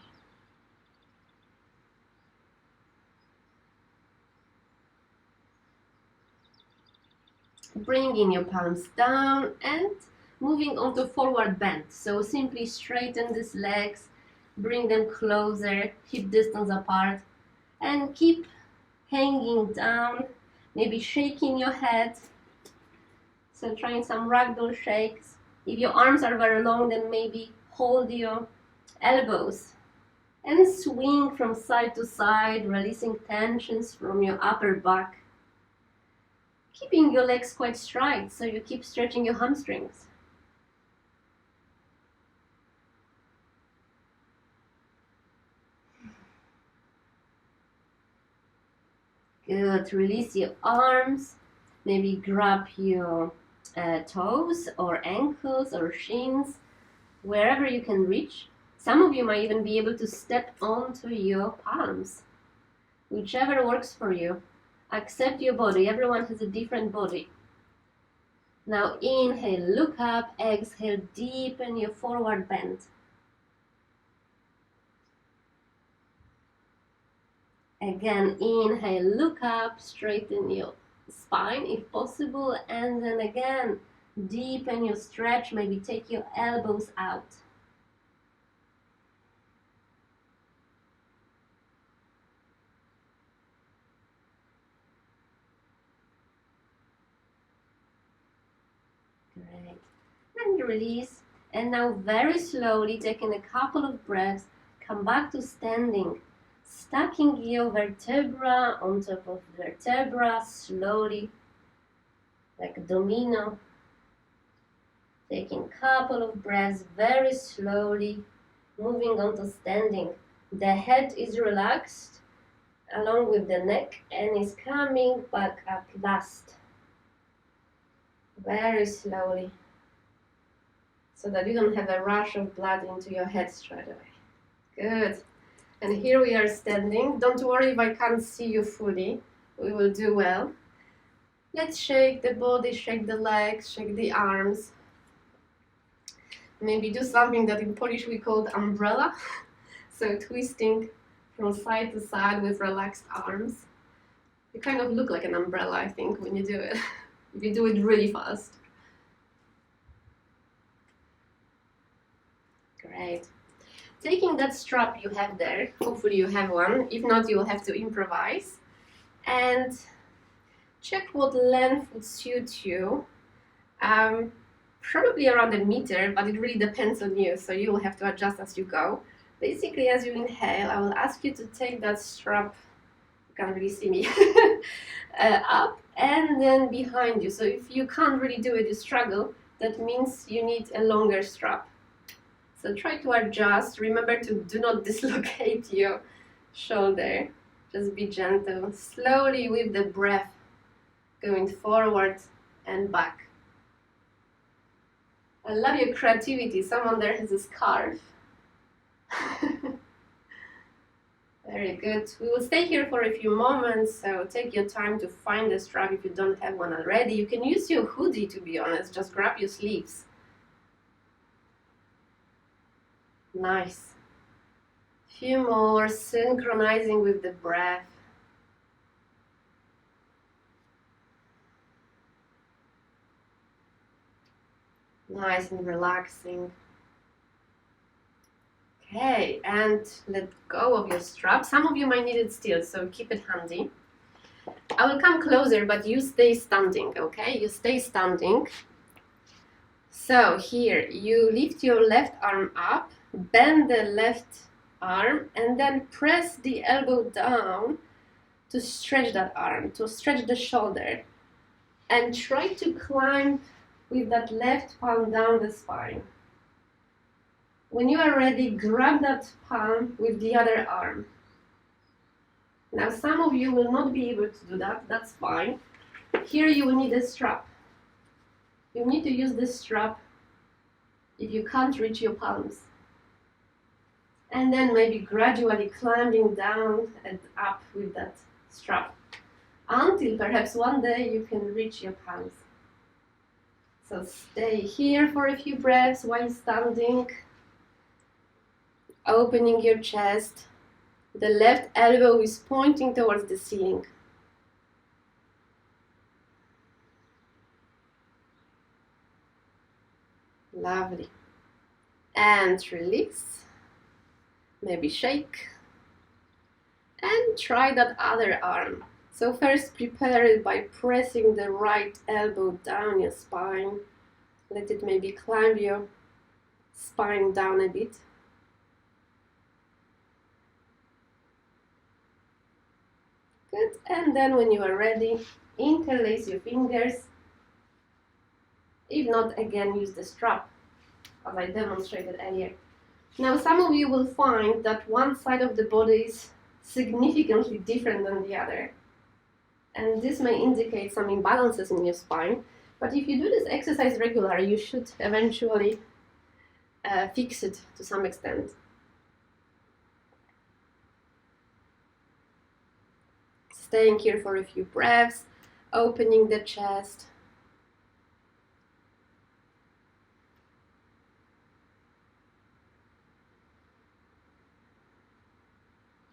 Speaker 1: Bringing your palms down and moving on to forward bend. So simply straighten these legs, bring them closer, hip distance apart, and keep hanging down, maybe shaking your head. So trying some ragdoll shakes. If your arms are very long, then maybe hold your elbows and swing from side to side, releasing tensions from your upper back. Keeping your legs quite straight, so you keep stretching your hamstrings. Good. Release your arms. Maybe grab your toes or ankles or shins, wherever you can reach. Some of you might even be able to step onto your palms, whichever works for you. Accept your body. Everyone has a different body. Now inhale, look up, exhale, deepen your forward bend. Again, inhale, look up, straighten your spine if possible, and then again, deepen your stretch, maybe take your elbows out. Great. And release. And now very slowly, taking a couple of breaths, come back to standing. Stacking your vertebra on top of vertebra slowly, like a domino. Taking a couple of breaths very slowly, moving on to standing. The head is relaxed along with the neck and is coming back up last. Very slowly, so that you don't have a rush of blood into your head straight away. Good. And here we are standing. Don't worry if I can't see you fully. We will do well. Let's shake the body, shake the legs, shake the arms. Maybe do something that in Polish we call umbrella. So twisting from side to side with relaxed arms. You kind of look like an umbrella, I think, when you do it. If you do it really fast. Great. taking that strap you have there, hopefully you have one, if not you will have to improvise, and check what length would suit you. Probably around a meter, but it really depends on you, so you will have to adjust as you go. Basically, as you inhale, I will ask you to take that strap, you can't really see me, up and then behind you. So if you can't really do it, you struggle, that means you need a longer strap. So try to adjust. Remember to do not dislocate your shoulder. Just be gentle, slowly with the breath, going forward and back. I love your creativity. Someone there has a scarf. Very good. We will stay here for a few moments, so take your time to find a strap if you don't have one already. You can use your hoodie, to be honest. Just grab your sleeves. Nice. Few more, synchronizing with the breath. Nice and relaxing. Okay, and let go of your strap. Some of you might need it still, so keep it handy. I will come closer, but you stay standing, okay? You stay standing. So here, you lift your left arm up, bend the left arm, and then press the elbow down to stretch that arm, to stretch the shoulder. And try to climb with that left palm down the spine. When you are ready, grab that palm with the other arm. Now some of you will not be able to do that, that's fine. Here you will need a strap. You need to use this strap if you can't reach your palms. And then maybe gradually climbing down and up with that strap, until perhaps one day you can reach your palms. So stay here for a few breaths while standing, opening your chest. The left elbow is pointing towards the ceiling. Lovely. And release. Maybe shake. And try that other arm. So first prepare it by pressing the right elbow down your spine. Let it maybe climb your spine down a bit. Good, and then when you are ready, interlace your fingers. If not, again, use the strap, as I demonstrated earlier. Now, some of you will find that one side of the body is significantly different than the other. And this may indicate some imbalances in your spine. But if you do this exercise regularly, you should eventually fix it to some extent. Staying here for a few breaths, opening the chest.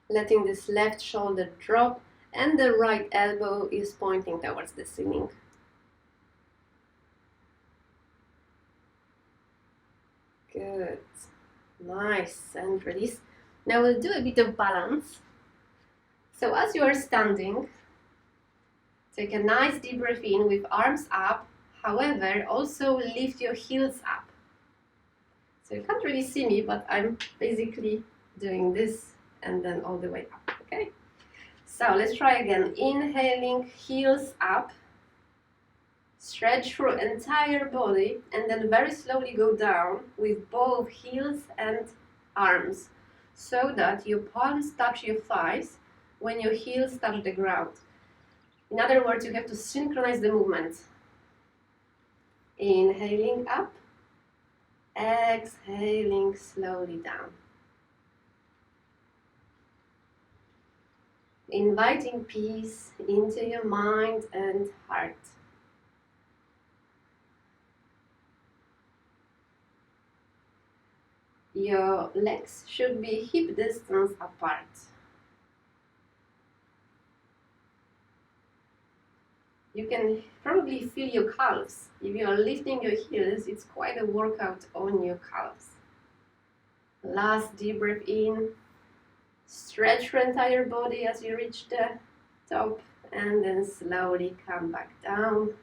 Speaker 1: Letting this left shoulder drop, and the right elbow is pointing towards the ceiling. Good. Nice. And release. Now we'll do a bit of balance. So as you are standing, take a nice deep breath in with arms up. However, also lift your heels up. So you can't really see me, but I'm basically doing this and then all the way up, okay? So let's try again. Inhaling, heels up. Stretch through entire body and then very slowly go down with both heels and arms so that your palms touch your thighs when your heels touch the ground. In other words, you have to synchronize the movements. Inhaling up, exhaling slowly down. Inviting peace into your mind and heart. Your legs should be hip distance apart. You can probably feel your calves. If you are lifting your heels, it's quite a workout on your calves. Last deep breath in. Stretch your entire body as you reach the top, and then slowly come back down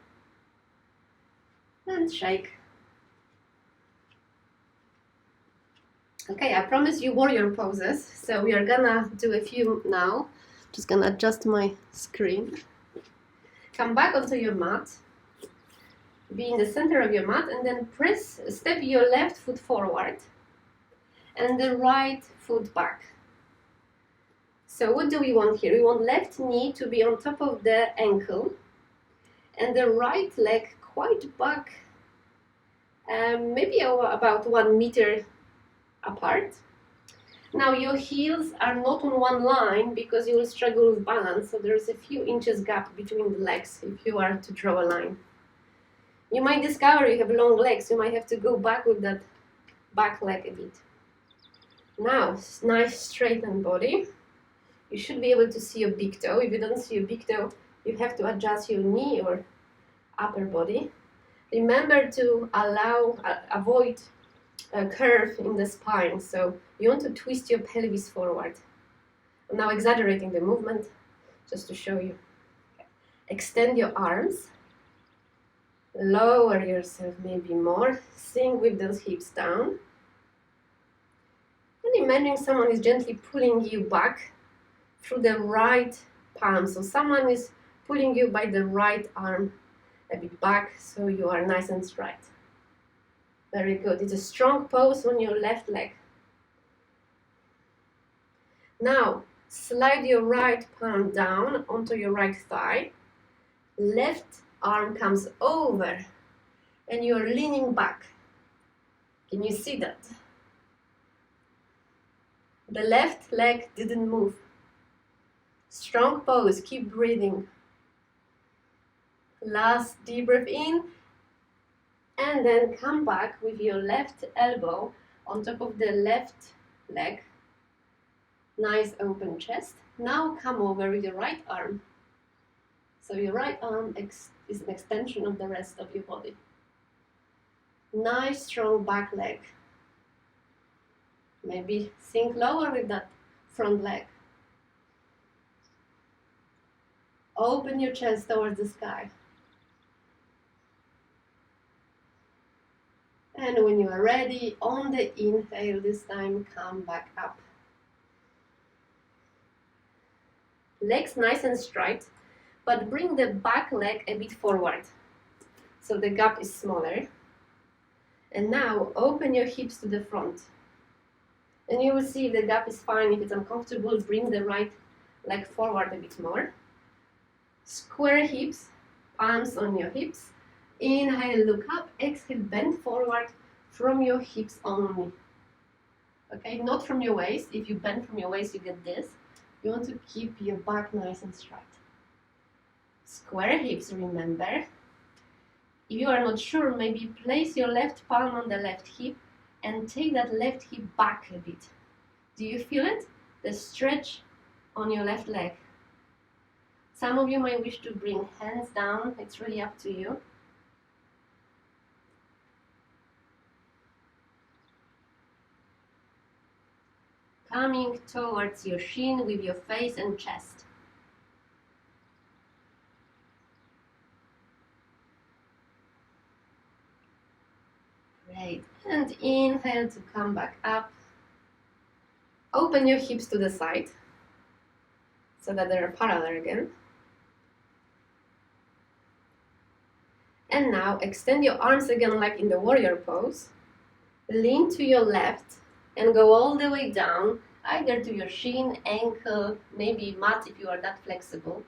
Speaker 1: and shake. Okay, I promise you warrior poses, so we are gonna do a few now. Just gonna adjust my screen. Come back onto your mat. Be in the center of your mat, and then step your left foot forward and the right foot back. So what do we want here? We want left knee to be on top of the ankle and the right leg quite back, maybe about 1 meter apart. Now your heels are not on one line because you will struggle with balance, so there's a few inches gap between the legs if you are to draw a line. You might discover you have long legs, you might have to go back with that back leg a bit. Now, nice straightened body. You should be able to see your big toe. If you don't see your big toe, you have to adjust your knee or upper body. Remember to avoid a curve in the spine, so you want to twist your pelvis forward. I'm now exaggerating the movement just to show you. Extend your arms, lower yourself maybe more, sink with those hips down, and imagine someone is gently pulling you back through the right palm. So someone is pulling you by the right arm a bit back, so you are nice and straight. Very good. It's a strong pose on your left leg. Now, slide your right palm down onto your right thigh. Left arm comes over and you are leaning back. Can you see that? The left leg didn't move. Strong pose, keep breathing. Last deep breath in, and then come back with your left elbow on top of the left leg. Nice open chest. Now come over with your right arm. So your right arm is an extension of the rest of your body. Nice strong back leg. Maybe sink lower with that front leg. Open your chest towards the sky. And when you are ready, on the inhale this time, come back up. Legs nice and straight, but bring the back leg a bit forward, so the gap is smaller. And now open your hips to the front. And you will see if the gap is fine. If it's uncomfortable, bring the right leg forward a bit more. Square hips, palms on your hips. Inhale, look up. Exhale, bend forward from your hips only. Okay, not from your waist. If you bend from your waist, you get this. You want to keep your back nice and straight. Square hips, remember. If you are not sure, maybe place your left palm on the left hip and take that left hip back a bit. Do you feel it? The stretch on your left leg. Some of you might wish to bring hands down. It's really up to you. Coming towards your shin with your face and chest. Great. And inhale to come back up. Open your hips to the side so that they are parallel again. And now extend your arms again like in the warrior pose. Lean to your left and go all the way down, either to your shin, ankle, maybe mat if you are that flexible,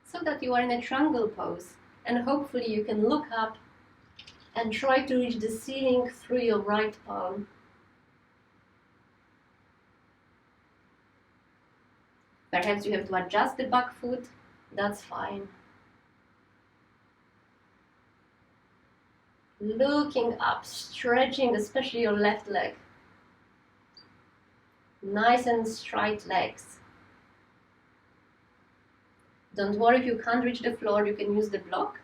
Speaker 1: so that you are in a triangle pose. And hopefully you can look up and try to reach the ceiling through your right palm. Perhaps you have to adjust the back foot, that's fine. Looking up, stretching especially your left leg. Nice and straight legs. Don't worry if you can't reach the floor, you can use the block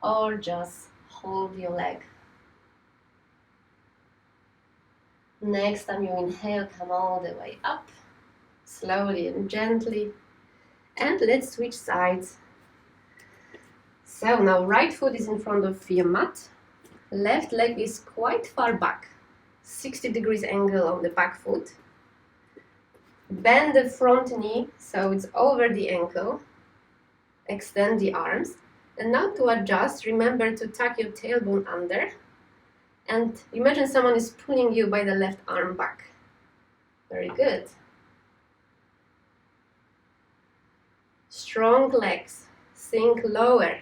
Speaker 1: or just hold your leg. Next time you inhale, come all the way up, slowly and gently. And let's switch sides. So now right foot is in front of your mat. Left leg is quite far back. 60 degrees angle on the back foot. Bend the front knee so it's over the ankle. Extend the arms. And now to adjust, remember to tuck your tailbone under. And imagine someone is pulling you by the left arm back. Very good. Strong legs. Sink lower.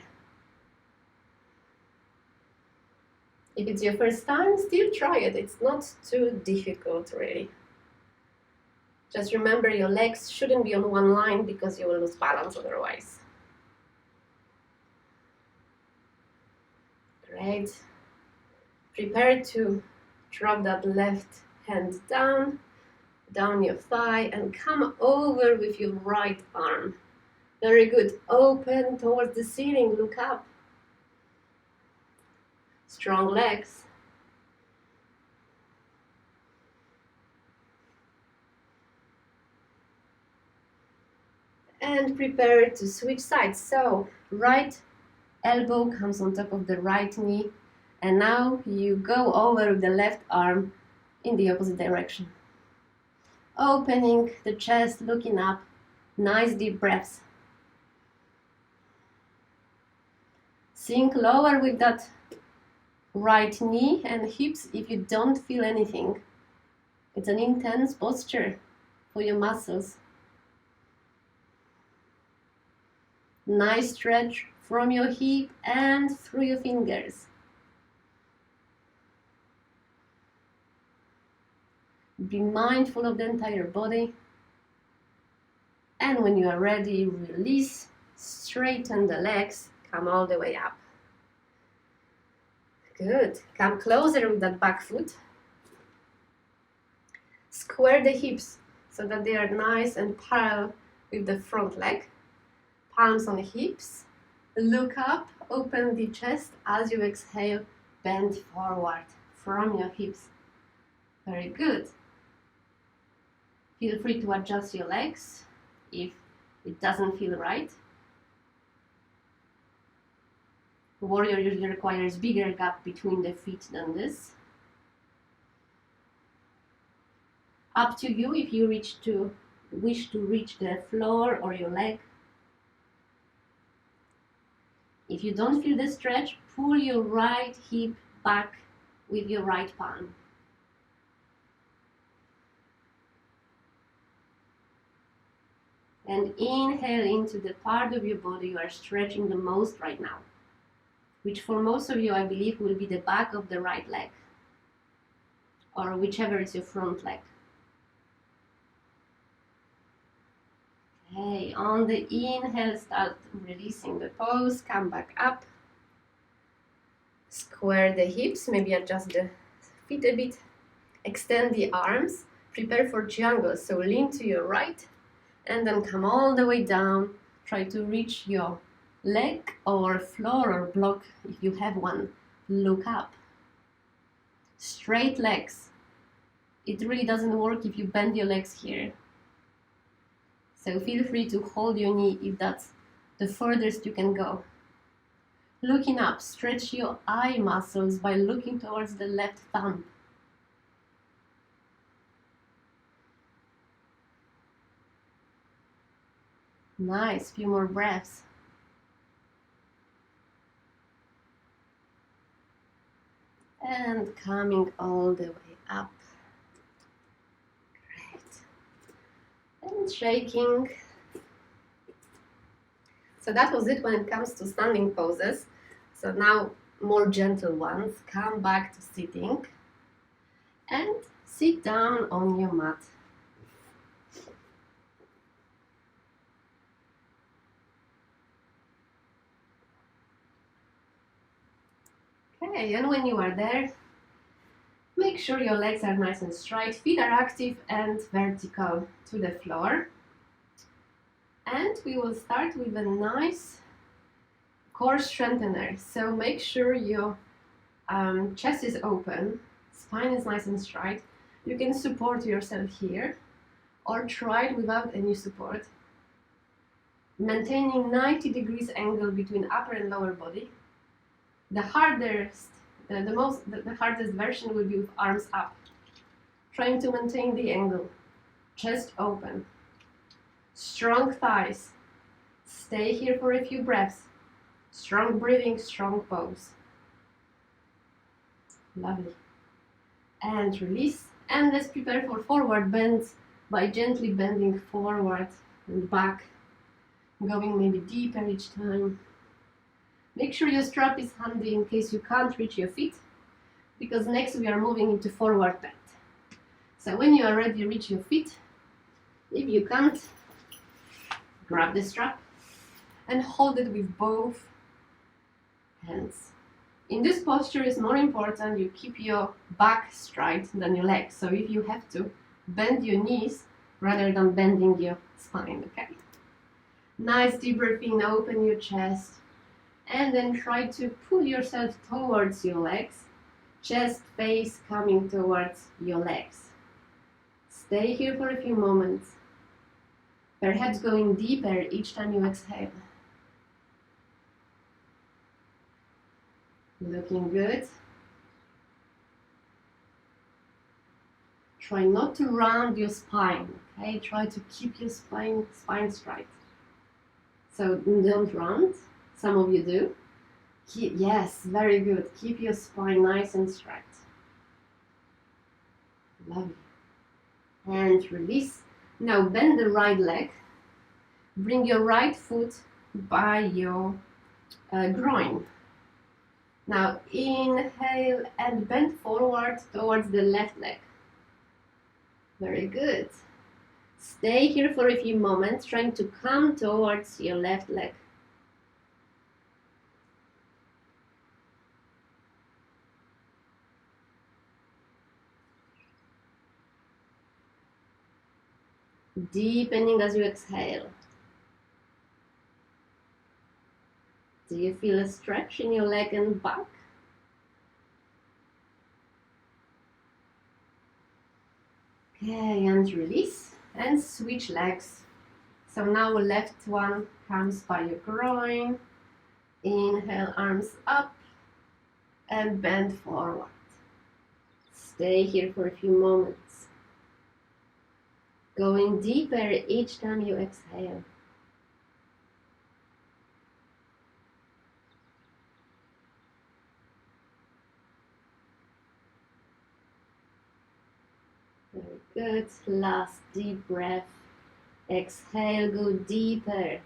Speaker 1: If it's your first time, still try it. It's not too difficult, really. Just remember your legs shouldn't be on one line because you will lose balance otherwise. Great. Prepare to drop that left hand down your thigh, and come over with your right arm. Very good. Open towards the ceiling, look up. Strong legs. And prepare to switch sides. So right elbow comes on top of the right knee, and now you go over with the left arm in the opposite direction. Opening the chest, looking up. Nice deep breaths. Sink lower with that right knee and hips if you don't feel anything. It's an intense posture for your muscles. Nice stretch from your hip and through your fingers. Be mindful of the entire body. And when you are ready, release, straighten the legs, come all the way up. Good. Come closer with that back foot. Square the hips so that they are nice and parallel with the front leg. Palms on the hips. Look up, open the chest. As you exhale, bend forward from your hips. Very good. Feel free to adjust your legs if it doesn't feel right. Warrior usually requires bigger gap between the feet than this. Up to you if you wish to reach the floor or your leg. If you don't feel the stretch, pull your right hip back with your right palm. And inhale into the part of your body you are stretching the most right now, which for most of you I believe will be the back of the right leg, or whichever is your front leg. Okay, on the inhale, start releasing the pose, come back up. Square the hips, maybe adjust the feet a bit. Extend the arms, prepare for triangle, so lean to your right, and then come all the way down. Try to reach your leg or floor or block if you have one. Look up. Straight legs. It really doesn't work if you bend your legs here. So feel free to hold your knee if that's the furthest you can go. Looking up, stretch your eye muscles by looking towards the left thumb. Nice, few more breaths. And coming all the way up. Great. And shaking. So that was it when it comes to standing poses. So now more gentle ones. Come back to sitting. And sit down on your mat. Okay, and when you are there, make sure your legs are nice and straight, feet are active and vertical to the floor. And we will start with a nice core strengthener. So make sure your chest is open, spine is nice and straight. You can support yourself here or try it without any support. Maintaining 90 degrees angle between upper and lower body. The hardest version will be with arms up. Trying to maintain the angle. Chest open. Strong thighs. Stay here for a few breaths. Strong breathing, strong pose. Lovely. And release. And let's prepare for forward bends by gently bending forward and back. Going maybe deeper each time. Make sure your strap is handy in case you can't reach your feet, because next we are moving into forward bend. So when you are ready, reach your feet. If you can't, grab the strap and hold it with both hands. In this posture, it's more important you keep your back straight than your legs. So if you have to, bend your knees rather than bending your spine, okay? Nice deep breath in, open your chest, and then try to pull yourself towards your legs. Chest, face coming towards your legs. Stay here for a few moments, perhaps going deeper each time you exhale. Looking good. Try not to round your spine, okay? Try to keep your spine straight. So don't round. Some of you do. Yes, very good. Keep your spine nice and straight. Lovely. And release. Now bend the right leg. Bring your right foot by your groin. Now inhale and bend forward towards the left leg. Very good. Stay here for a few moments, trying to come towards your left leg. Deepening as you exhale. Do you feel a stretch in your leg and back? Okay, and release. And switch legs. So now left one comes by your groin. Inhale, arms up and bend forward. Stay here for a few moments. Going deeper each time you exhale. Very good. Last deep breath. Exhale, go deeper.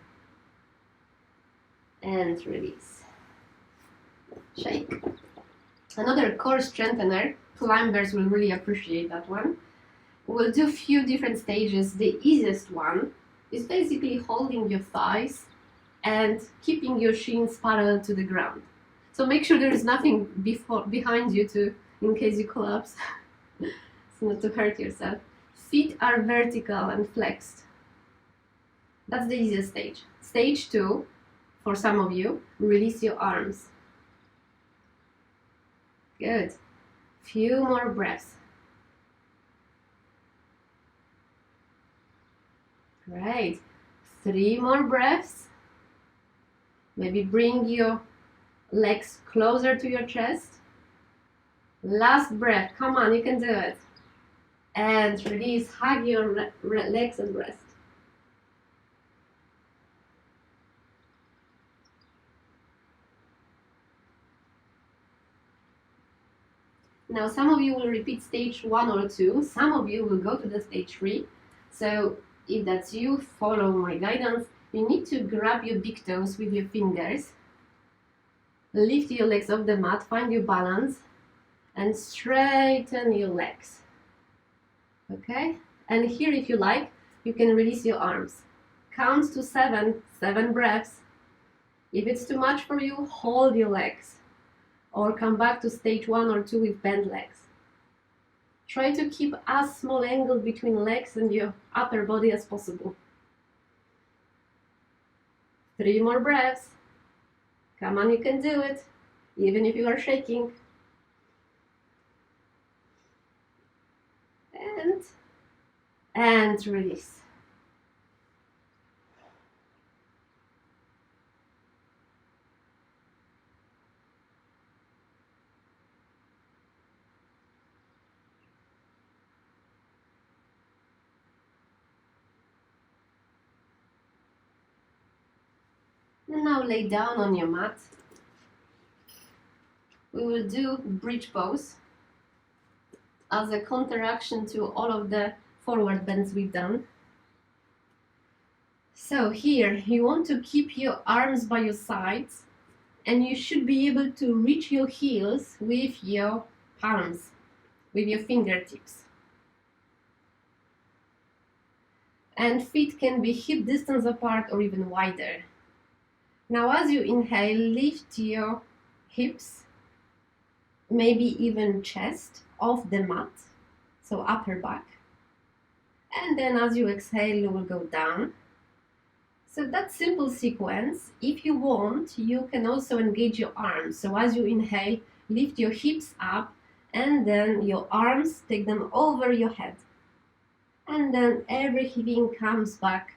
Speaker 1: And release. Shake. Another core strengthener. Climbers will really appreciate that one. We'll do a few different stages. The easiest one is basically holding your thighs and keeping your shins parallel to the ground. So make sure there is nothing behind you in case you collapse. So not to hurt yourself. Feet are vertical and flexed. That's the easiest stage. Stage 2, for some of you, release your arms. Good. Few more breaths. Great. 3 more breaths. Maybe bring your legs closer to your chest. Last breath. Come on, you can do it. And release. Hug your legs and rest. Now, some of you will repeat stage 1 or 2. Some of you will go to the stage 3. So if that's you, follow my guidance. You need to grab your big toes with your fingers. Lift your legs off the mat, find your balance, and straighten your legs. Okay? And here, if you like, you can release your arms. Count to 7 breaths. If it's too much for you, hold your legs. Or come back to stage 1 or 2 with bent legs. Try to keep as small angle between legs and your upper body as possible. 3 more breaths. Come on, you can do it, even if you are shaking. and release. And now lay down on your mat. We will do bridge pose as a counteraction to all of the forward bends we've done. So here, you want to keep your arms by your sides, and you should be able to reach your heels with your palms, with your fingertips. And feet can be hip distance apart or even wider. Now as you inhale, lift your hips, maybe even chest off the mat, so upper back. And then as you exhale, you will go down. So that simple sequence, if you want, you can also engage your arms. So as you inhale, lift your hips up, and then your arms, take them over your head. And then everything comes back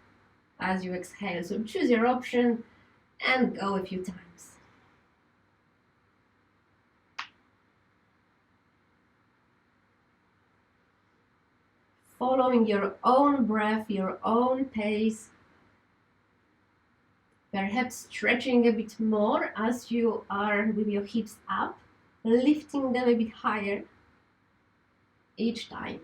Speaker 1: as you exhale. So choose your option and go a few times. Following your own breath, your own pace. Perhaps stretching a bit more as you are with your hips up, lifting them a bit higher each time.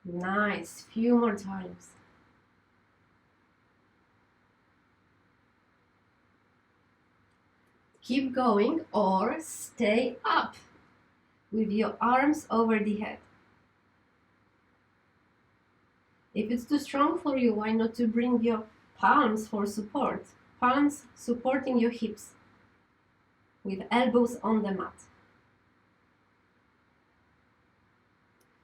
Speaker 1: Nice, few more times. Keep going or stay up with your arms over the head. If it's too strong for you, why not to bring your palms for support? Palms supporting your hips with elbows on the mat.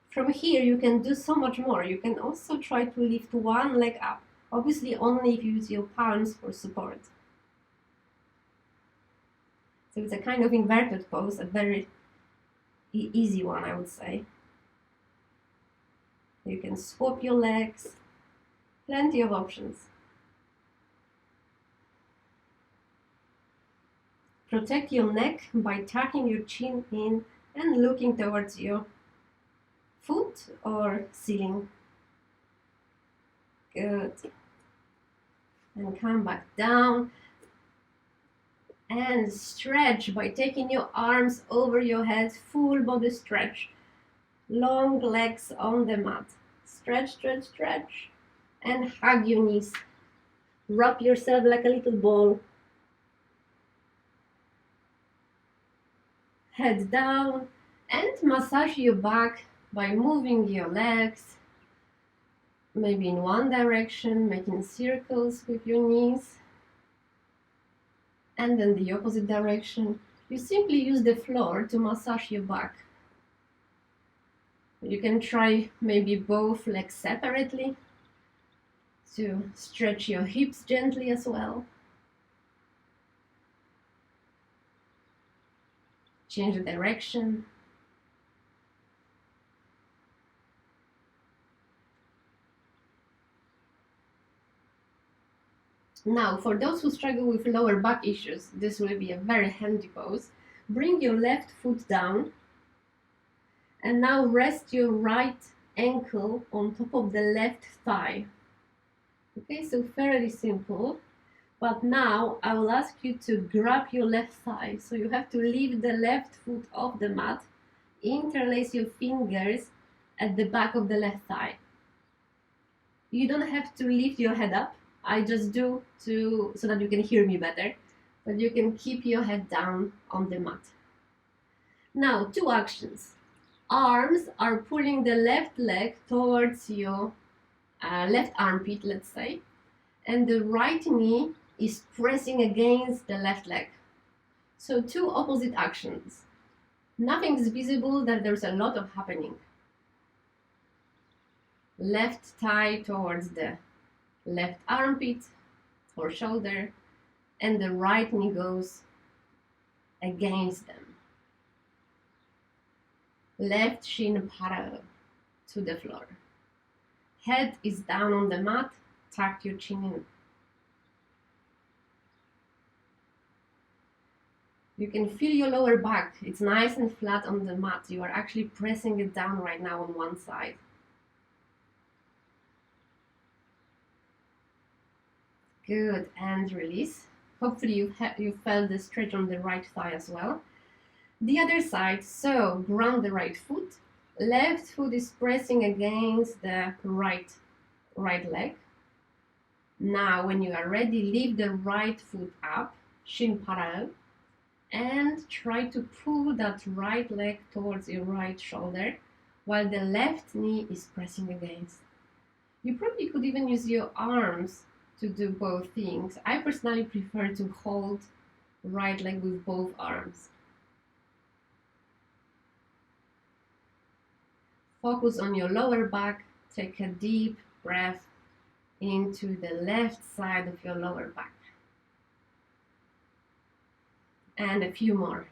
Speaker 1: From here, you can do so much more. You can also try to lift one leg up, obviously only if you use your palms for support. So it's a kind of inverted pose, a very easy one, I would say. You can swap your legs, plenty of options. Protect your neck by tucking your chin in and looking towards your foot or ceiling. Good. And come back down and stretch by taking your arms over your head, full body stretch. Long legs on the mat. Stretch, stretch, stretch. And hug your knees. Wrap yourself like a little ball. Head down and massage your back by moving your legs. Maybe in one direction, making circles with your knees. And then the opposite direction. You simply use the floor to massage your back. You can try maybe both legs separately to stretch your hips gently as well. Change the direction. Now, for those who struggle with lower back issues, this will be a very handy pose. Bring your left foot down. And now rest your right ankle on top of the left thigh. Okay, so fairly simple. But now I will ask you to grab your left thigh. So you have to lift the left foot off the mat. Interlace your fingers at the back of the left thigh. You don't have to lift your head up. I just do so that you can hear me better. But you can keep your head down on the mat. Now, two actions. Arms are pulling the left leg towards your left armpit, let's say, and the right knee is pressing against the left leg. So two opposite actions. Nothing is visible, that there's a lot of happening. Left thigh towards the left armpit or shoulder, and the right knee goes against them. Left shin parallel to the floor. Head is down on the mat, tuck your chin in. You can feel your lower back. It's nice and flat on the mat. You are actually pressing it down right now on one side. Good, and release. Hopefully you felt the stretch on the right thigh as well. The other side, so ground the right foot. Left foot is pressing against the right leg. Now, when you are ready, lift the right foot up, shin parallel, and try to pull that right leg towards your right shoulder while the left knee is pressing against. You probably could even use your arms to do both things. I personally prefer to hold right leg with both arms. Focus on your lower back. Take a deep breath into the left side of your lower back. And a few more.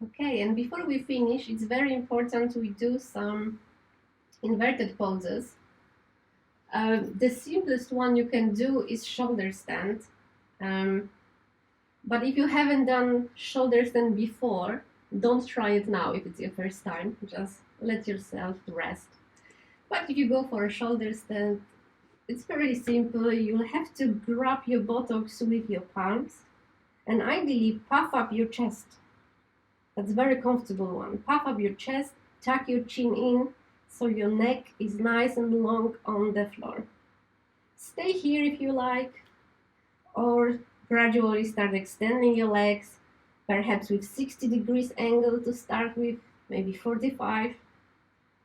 Speaker 1: Okay, and before we finish, it's very important we do some inverted poses. The simplest one you can do is shoulder stand. But if you haven't done shoulder stand before, don't try it now if it's your first time. Just let yourself rest. But if you go for a shoulder stand, it's very simple. You'll have to grab your buttocks with your palms and ideally puff up your chest. That's a very comfortable one. Puff up your chest, tuck your chin in so your neck is nice and long on the floor. Stay here if you like, or gradually start extending your legs, perhaps with 60 degrees angle to start with, maybe 45,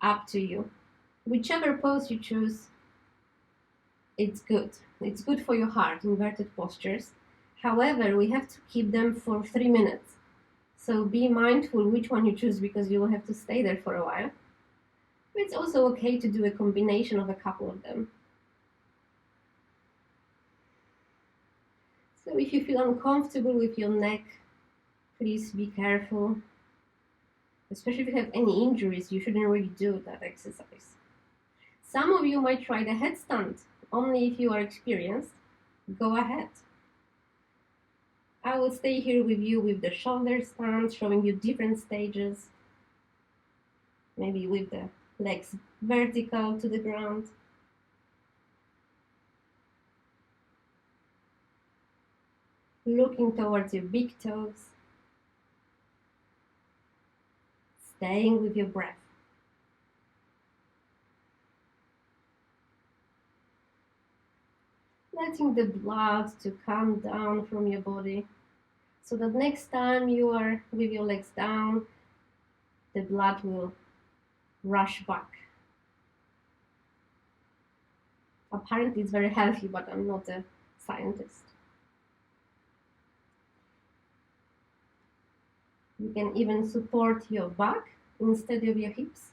Speaker 1: up to you. Whichever pose you choose, it's good. It's good for your heart, inverted postures. However, we have to keep them for 3 minutes. So be mindful which one you choose because you will have to stay there for a while. It's also okay to do a combination of a couple of them. So if you feel uncomfortable with your neck, please be careful. Especially if you have any injuries, you shouldn't really do that exercise. Some of you might try the headstand, only if you are experienced. Go ahead. I will stay here with you with the shoulder stand, showing you different stages. Maybe with the legs vertical to the ground. Looking towards your big toes. Staying with your breath. Letting the blood to come down from your body so that next time you are with your legs down, the blood will rush back. Apparently it's very healthy, but I'm not a scientist. You can even support your back instead of your hips.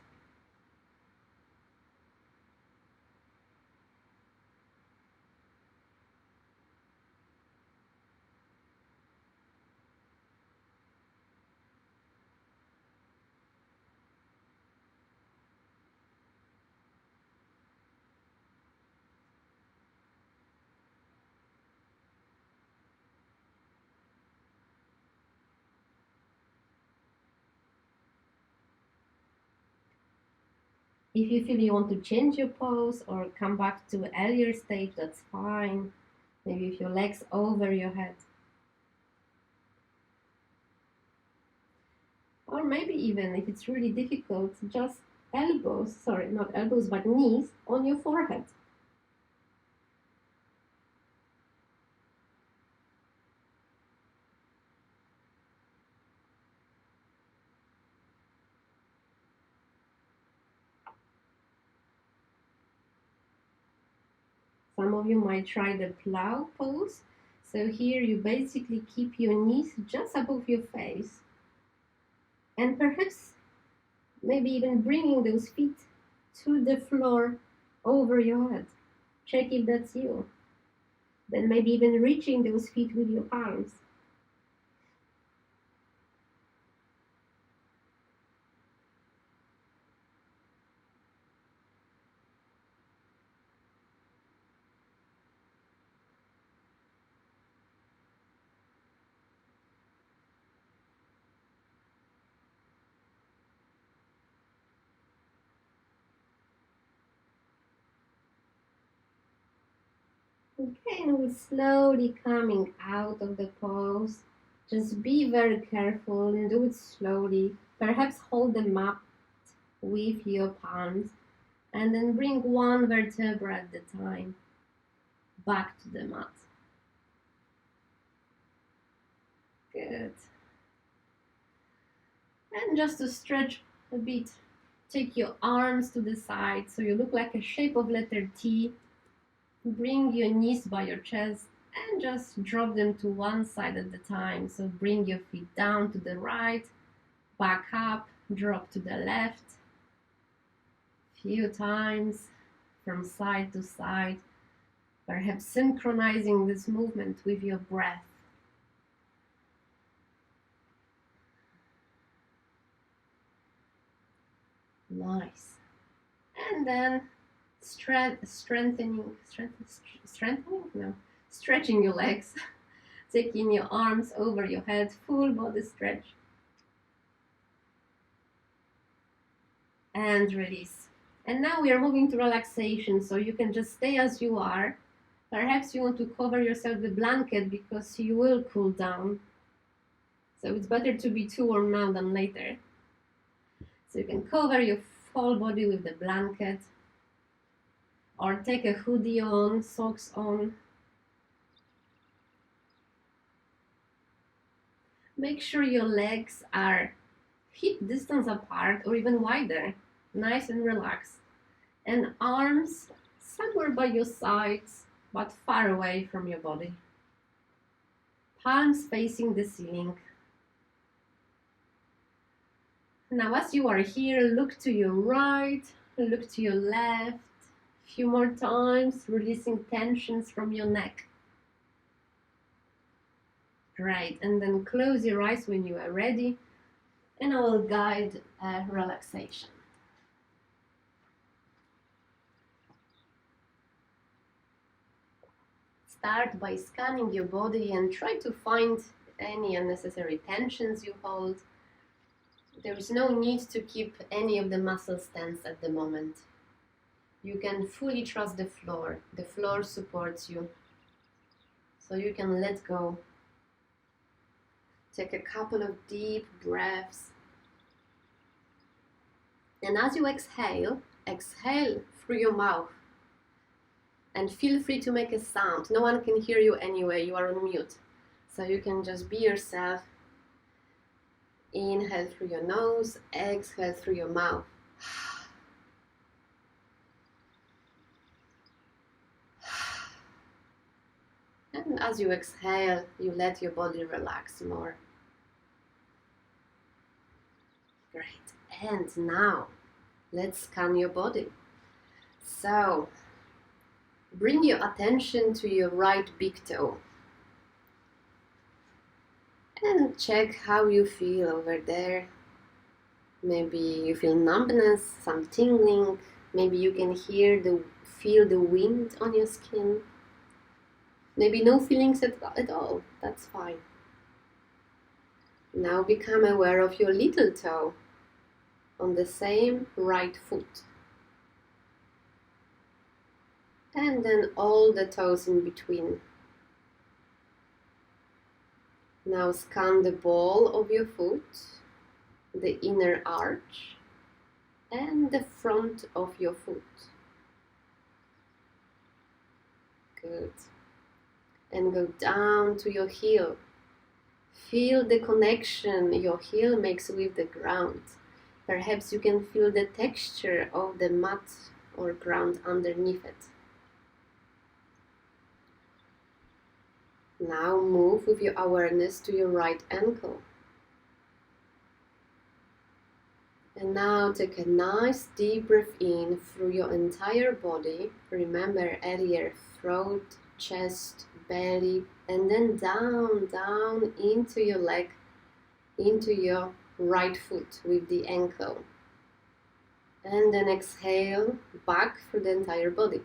Speaker 1: If you feel you want to change your pose or come back to an earlier stage, that's fine. Maybe with your legs over your head. Or maybe even if it's really difficult, just not elbows, but knees on your forehead. Some of you might try the plow pose. So here you basically keep your knees just above your face. And perhaps maybe even bringing those feet to the floor over your head. Check if that's you. Then maybe even reaching those feet with your palms. Okay, and we're slowly coming out of the pose. Just be very careful and do it slowly. Perhaps hold them up with your palms and then bring one vertebra at a time back to the mat. Good. And just to stretch a bit, take your arms to the side so you look like a shape of letter T. Bring your knees by your chest and just drop them to one side at a time. So bring your feet down to the right, back up, drop to the left. Few times from side to side, perhaps synchronizing this movement with your breath. Nice. And then stretching your legs, taking your arms over your head, full body stretch. And release. And now we are moving to relaxation, so you can just stay as you are. Perhaps you want to cover yourself with a blanket because you will cool down. So it's better to be too warm now than later. So you can cover your whole body with the blanket, or take a hoodie on, socks on. Make sure your legs are hip distance apart or even wider, nice and relaxed. And arms somewhere by your sides, but far away from your body. Palms facing the ceiling. Now as you are here, look to your right, look to your left. A few more times, releasing tensions from your neck. Great, and then close your eyes when you are ready, and I will guide a relaxation. Start by scanning your body and try to find any unnecessary tensions you hold. There is no need to keep any of the muscles tense at the moment. You can fully trust the floor. The floor supports you. So you can let go. Take a couple of deep breaths. And as you exhale, exhale through your mouth. And feel free to make a sound. No one can hear you anyway, you are on mute. So you can just be yourself. Inhale through your nose, exhale through your mouth. And as you exhale, you let your body relax more. Great. And now, let's scan your body. So, bring your attention to your right big toe. And check how you feel over there. Maybe you feel numbness, some tingling. Maybe you can feel the wind on your skin. Maybe no feelings at all. That's fine. Now become aware of your little toe on the same right foot. And then all the toes in between. Now scan the ball of your foot, the inner arch, and the front of your foot. Good. And go down to your heel. Feel the connection your heel makes with the ground. Perhaps you can feel the texture of the mat or ground underneath it. Now move with your awareness to your right ankle. And now take a nice deep breath in through your entire body. Remember earlier, throat, chest, belly, and then down into your leg, into your right foot with the ankle. And then exhale back through the entire body.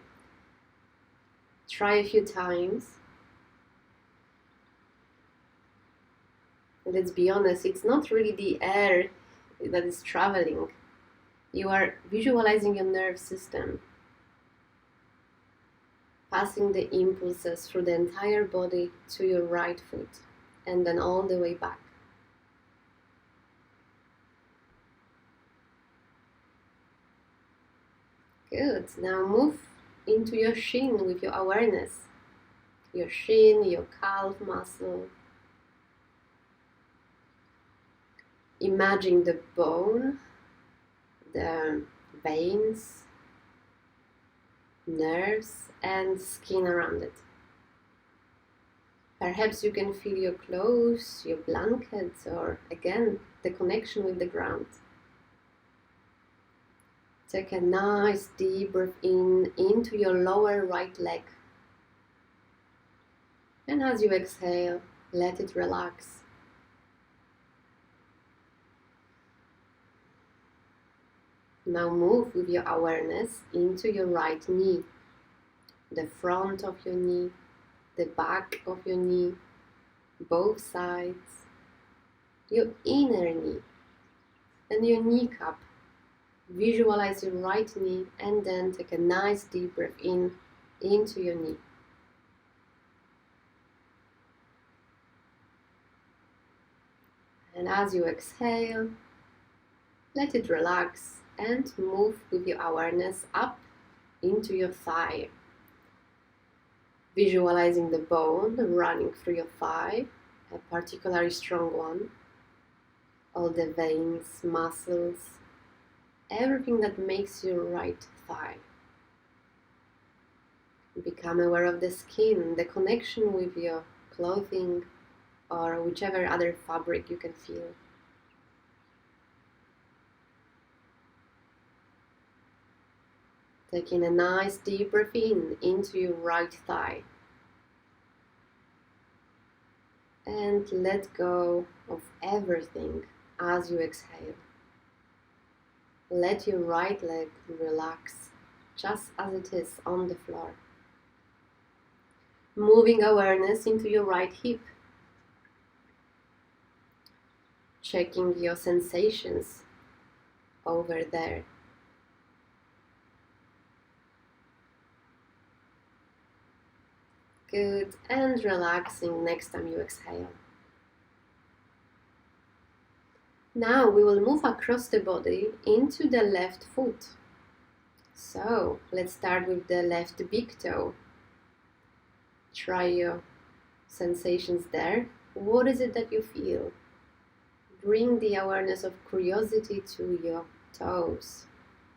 Speaker 1: Try a few times. Let's be honest, it's not really the air that is traveling. You are visualizing your nerve system, passing the impulses through the entire body to your right foot and then all the way back. Good. Now move into your shin with your awareness. Your shin, your calf muscle. Imagine the bone, the veins, nerves, and skin around it. Perhaps you can feel your clothes, your blankets, or again, the connection with the ground. Take a nice deep breath in into your lower right leg. And as you exhale, let it relax. Now move with your awareness into your right knee, the front of your knee, the back of your knee, both sides, your inner knee, and your kneecap. Visualize your right knee and then take a nice deep breath in into your knee. And as you exhale, let it relax and move with your awareness up into your thigh. Visualizing the bone running through your thigh, a particularly strong one. All the veins, muscles, everything that makes your right thigh. Become aware of the skin, the connection with your clothing or whichever other fabric you can feel. Taking a nice deep breath in into your right thigh. And let go of everything as you exhale. Let your right leg relax just as it is on the floor. Moving awareness into your right hip. Checking your sensations over there. Good, and relaxing next time you exhale. Now we will move across the body into the left foot. So let's start with the left big toe. Try your sensations there. What is it that you feel? Bring the awareness of curiosity to your toes.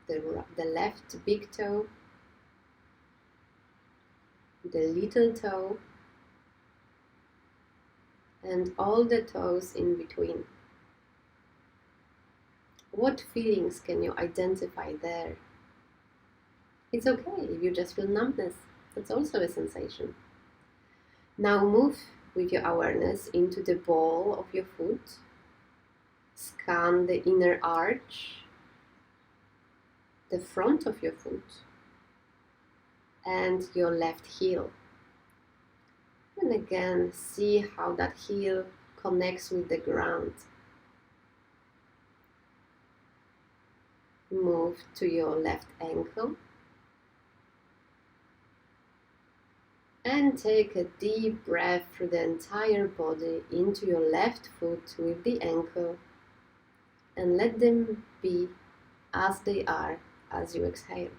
Speaker 1: The left big toe, the little toe, and all the toes in between. What feelings can you identify there? It's okay if you just feel numbness. That's also a sensation. Now move with your awareness into the ball of your foot. Scan the inner arch, the front of your foot, and your left heel. And again, see how that heel connects with the ground. Move to your left ankle. And take a deep breath through the entire body into your left foot with the ankle. And let them be as they are as you exhale.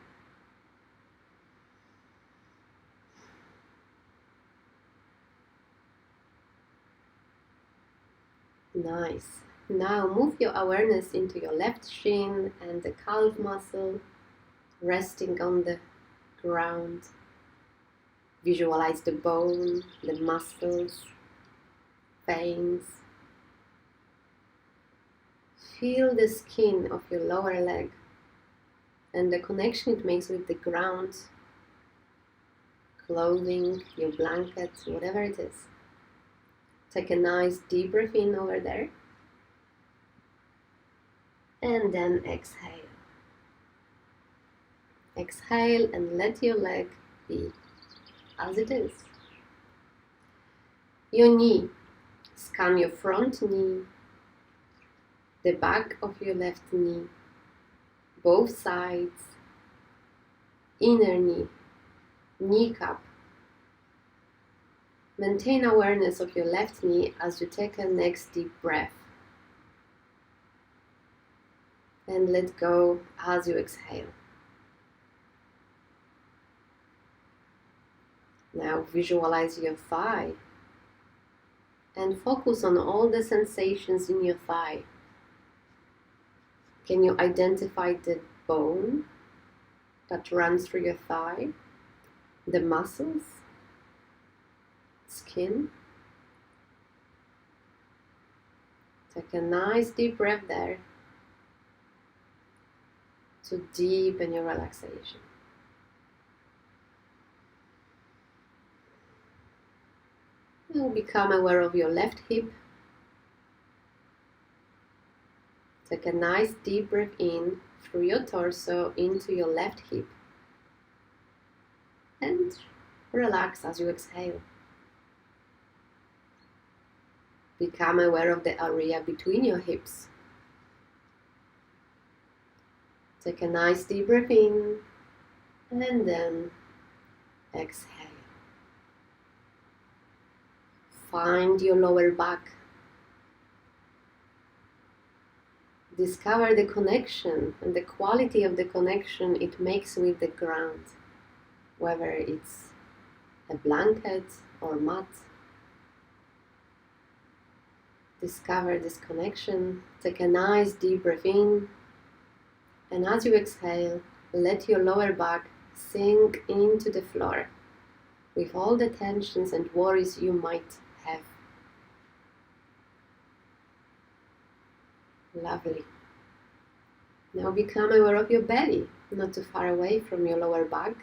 Speaker 1: Nice. Now move your awareness into your left shin and the calf muscle, resting on the ground. Visualize the bone, the muscles, veins. feel the skin of your lower leg and the connection it makes with the ground, clothing, your blanket, whatever it is. Take a nice deep breath in over there. And then exhale. Exhale and let your leg be as it is. Your knee. Scan your front knee, the back of your left knee, both sides, inner knee, kneecap. Maintain awareness of your left knee as you take a next deep breath. And let go as you exhale. Now visualize your thigh and focus on all the sensations in your thigh. Can you identify the bone that runs through your thigh, the muscles, skin? Take a nice deep breath there to deepen your relaxation. Now become aware of your left hip. Take a nice deep breath in through your torso into your left hip. And relax as you exhale. Become aware of the area between your hips. Take a nice deep breath in and then exhale. Find your lower back. Discover the connection and the quality of the connection it makes with the ground, whether it's a blanket or mat. Discover this connection. Take a nice deep breath in, and as you exhale, let your lower back sink into the floor with all the tensions and worries you might have. Lovely. Now become aware of your belly, not too far away from your lower back.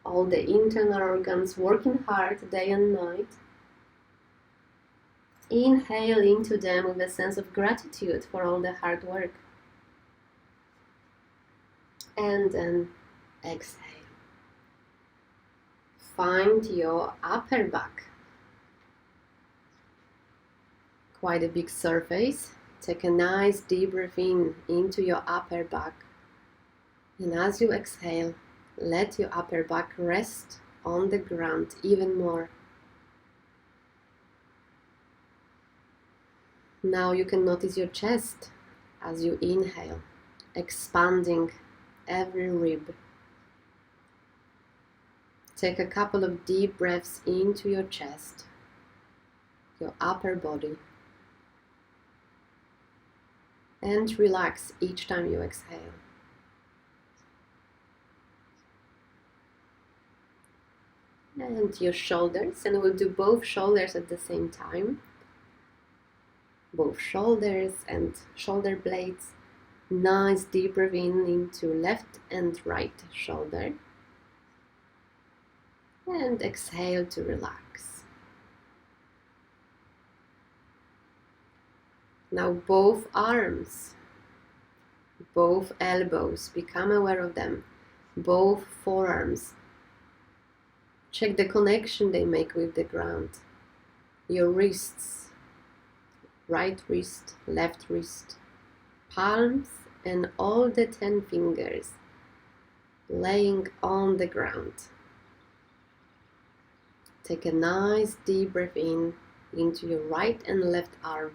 Speaker 1: All the internal organs working hard day and night. Inhale into them with a sense of gratitude for all the hard work. And then exhale. Find your upper back. Quite a big surface. Take a nice deep breath in into your upper back. And as you exhale, let your upper back rest on the ground even more. Now you can notice your chest as you inhale, expanding every rib. Take a couple of deep breaths into your chest, your upper body, and relax each time you exhale. And your shoulders, and we'll do both shoulders at the same time. Both shoulders and shoulder blades. Nice deep breath in into left and right shoulder. And exhale to relax. Now both arms, both elbows, become aware of them. Both forearms. Check the connection they make with the ground. Your wrists, right wrist, left wrist, palms and all the 10 fingers laying on the ground. Take a nice deep breath in into your right and left arm.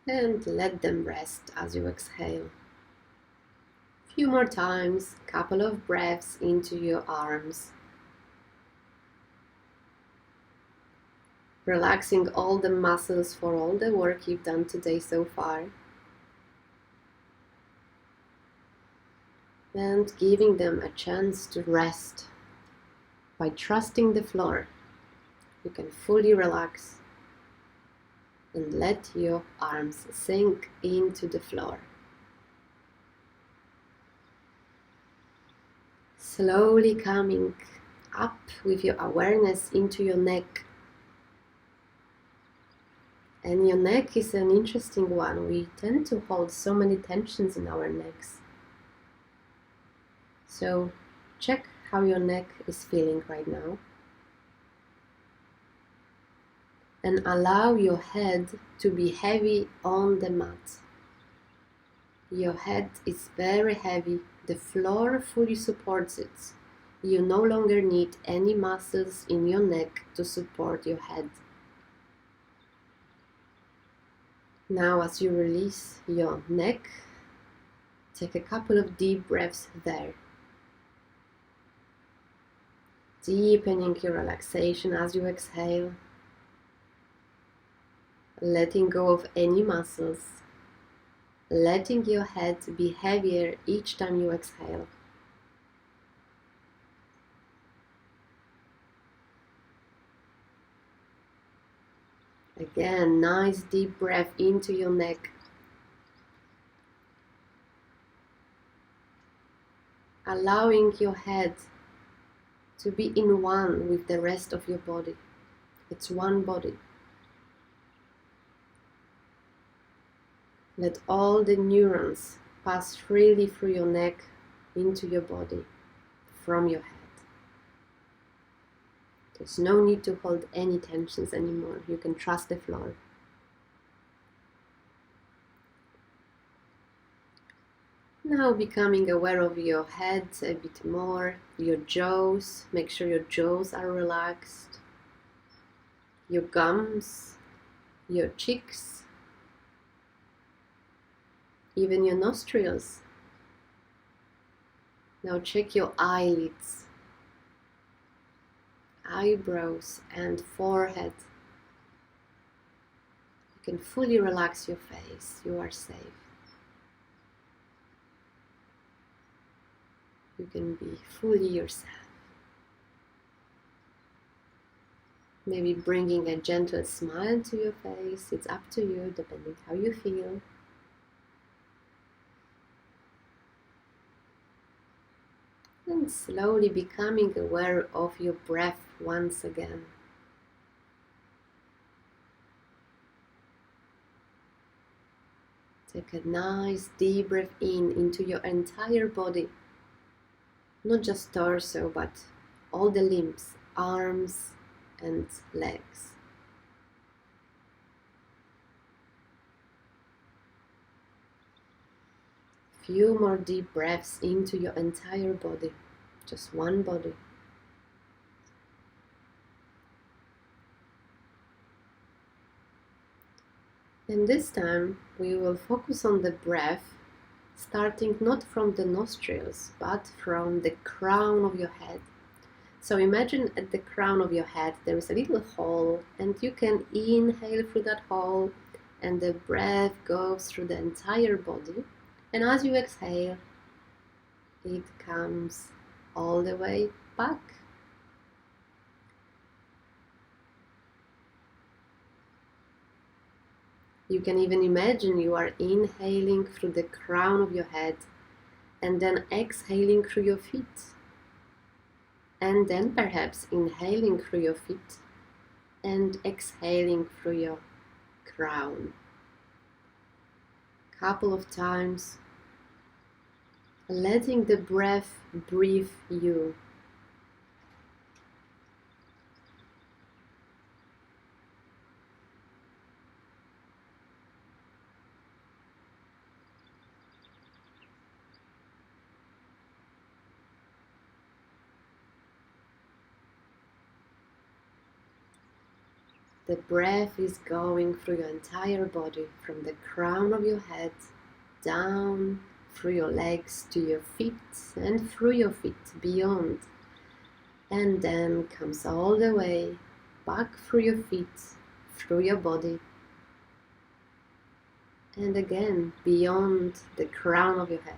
Speaker 1: And let them rest as you exhale. Few more times, couple of breaths into your arms. Relaxing all the muscles for all the work you've done today so far. And giving them a chance to rest by trusting the floor. You can fully relax And let your arms sink into the floor. Slowly coming up with your awareness into your neck. And your neck is an interesting one. We tend to hold so many tensions in our necks. So check how your neck is feeling right now. And allow your head to be heavy on the mat. Your head is very heavy. The floor fully supports it. You no longer need any muscles in your neck to support your head. Now, as you release your neck, take a couple of deep breaths there. Deepening your relaxation as you exhale. Letting go of any muscles. Letting your head be heavier each time you exhale. Again, nice deep breath into your neck. Allowing your head to be in one with the rest of your body. It's one body. Let all the neurons pass freely through your neck into your body, from your head. There's no need to hold any tensions anymore. You can trust the floor. Now becoming aware of your head a bit more, your jaws. Make sure your jaws are relaxed. Your gums, your cheeks, even your nostrils. Now check your eyelids, eyebrows and forehead. You can fully relax your face. You are safe. You can be fully yourself. Maybe bringing a gentle smile to your face. It's up to you, depending how you feel. And slowly becoming aware of your breath once again. Take a nice deep breath in into your entire body. Not just torso, but all the limbs, arms and legs. Few more deep breaths into your entire body, just one body. And this time we will focus on the breath, starting not from the nostrils, but from the crown of your head. So imagine at the crown of your head there is a little hole, and you can inhale through that hole, and the breath goes through the entire body. And as you exhale, it comes all the way back. You can even imagine you are inhaling through the crown of your head and then exhaling through your feet. And then perhaps inhaling through your feet and exhaling through your crown. Couple of times, letting the breath breathe you. The breath is going through your entire body, from the crown of your head down through your legs to your feet and through your feet beyond, and then comes all the way back through your feet, through your body, and again beyond the crown of your head.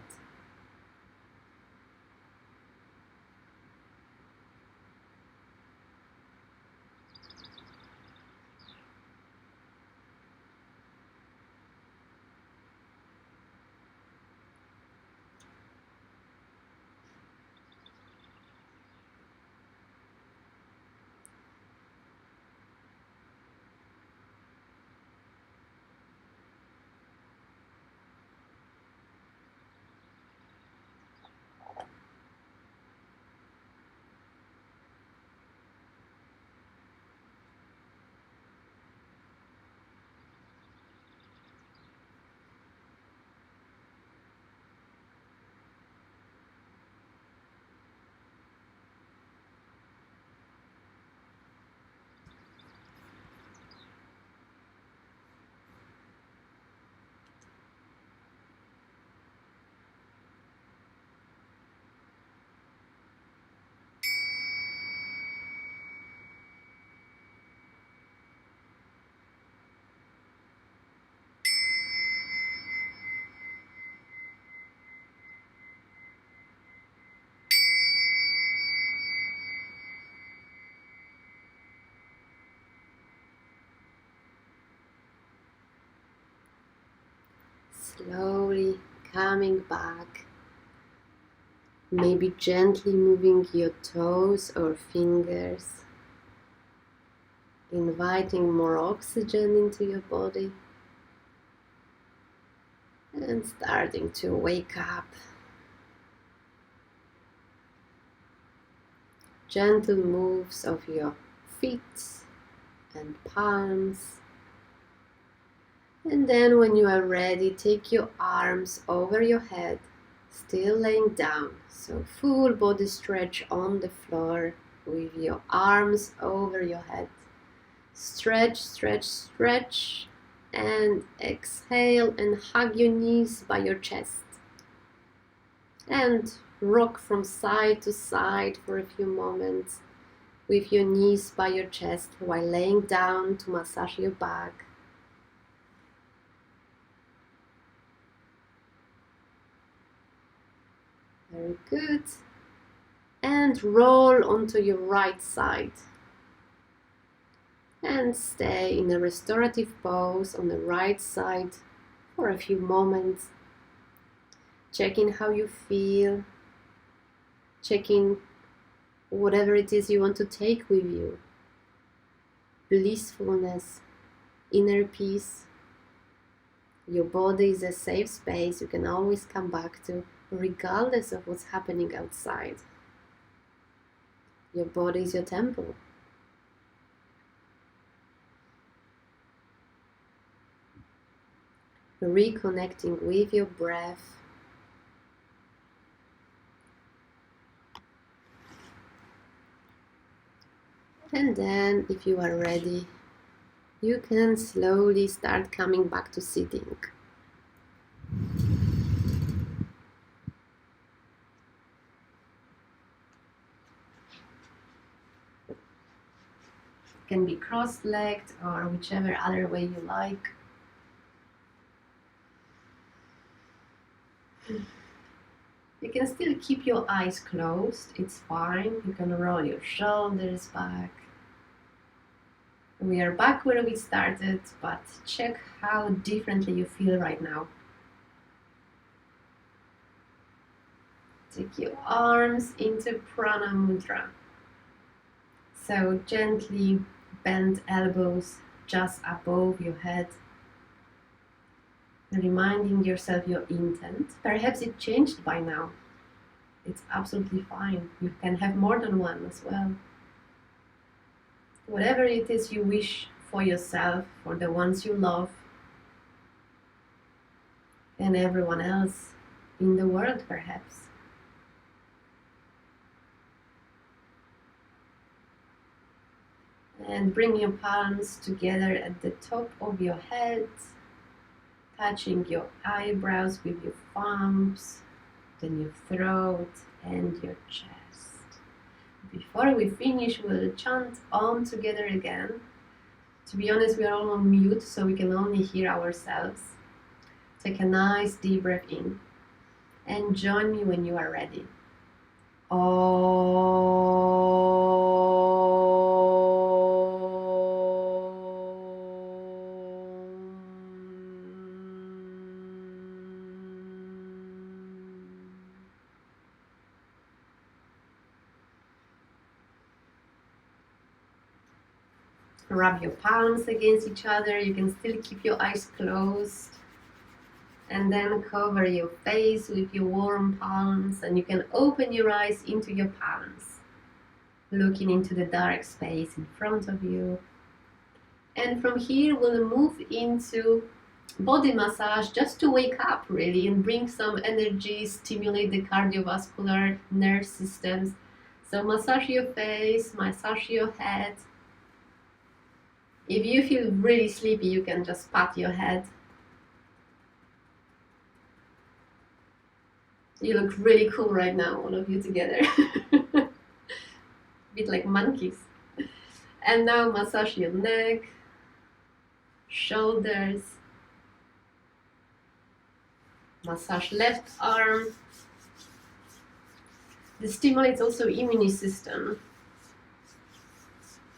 Speaker 1: slowly coming back, maybe gently moving your toes or fingers, inviting more oxygen into your body, and starting to wake up. Gentle moves of your feet and palms. And then when you are ready, take your arms over your head, still laying down. So full body stretch on the floor with your arms over your head. Stretch, stretch, stretch, and exhale and hug your knees by your chest. And rock from side to side for a few moments with your knees by your chest while laying down to massage your back. Very good. And roll onto your right side. And stay in a restorative pose on the right side for a few moments. Checking how you feel. Checking whatever it is you want to take with you. Blissfulness, inner peace. Your body is a safe space you can always come back to, regardless of what's happening outside. Your body is your temple. Reconnecting with your breath. And then, if you are ready, you can slowly start coming back to sitting. It can be cross-legged or whichever other way you like. You can still keep your eyes closed, it's fine. You can roll your shoulders back. We are back where we started, but check how differently you feel right now. Take your arms into Prana Mudra. So gently bend elbows just above your head. Reminding yourself your intent. Perhaps it changed by now. It's absolutely fine. You can have more than one as well. Whatever it is you wish for yourself, for the ones you love, and everyone else in the world perhaps. And bring your palms together at the top of your head, touching your eyebrows with your thumbs, then your throat and your chest. Before we finish, we'll chant Om together again. To be honest, we are all on mute, so we can only hear ourselves. Take a nice deep breath in and join me when you are ready. Rub your palms against each other. You can still keep your eyes closed. And then cover your face with your warm palms. And you can open your eyes into your palms, looking into the dark space in front of you. And from here, we'll move into body massage just to wake up, really, and bring some energy, stimulate the cardiovascular nerve systems. So massage your face, massage your head. If you feel really sleepy, you can just pat your head. You look really cool right now, all of you together. A bit like monkeys. And now massage your neck, shoulders. Massage left arm. This stimulates also immune system.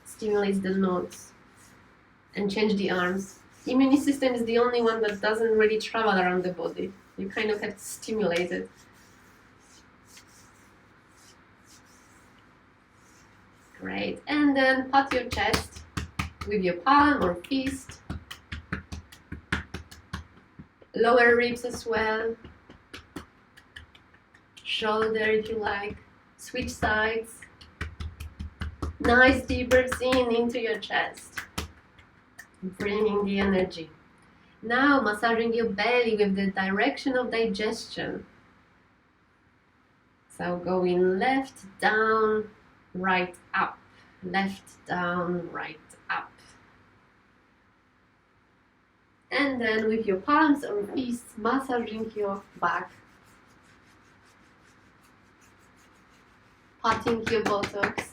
Speaker 1: Stimulates the nodes. And change the arms. Immune system is the only one that doesn't really travel around the body. You kind of have to stimulate it. Great. And then pat your chest with your palm or fist. Lower ribs as well. Shoulder if you like. Switch sides. Nice deep breaths in into your chest. Bringing the energy. Now massaging your belly with the direction of digestion. So going left, down, right, up. Left, down, right, up. And then with your palms or fists, massaging your back. Patting your buttocks.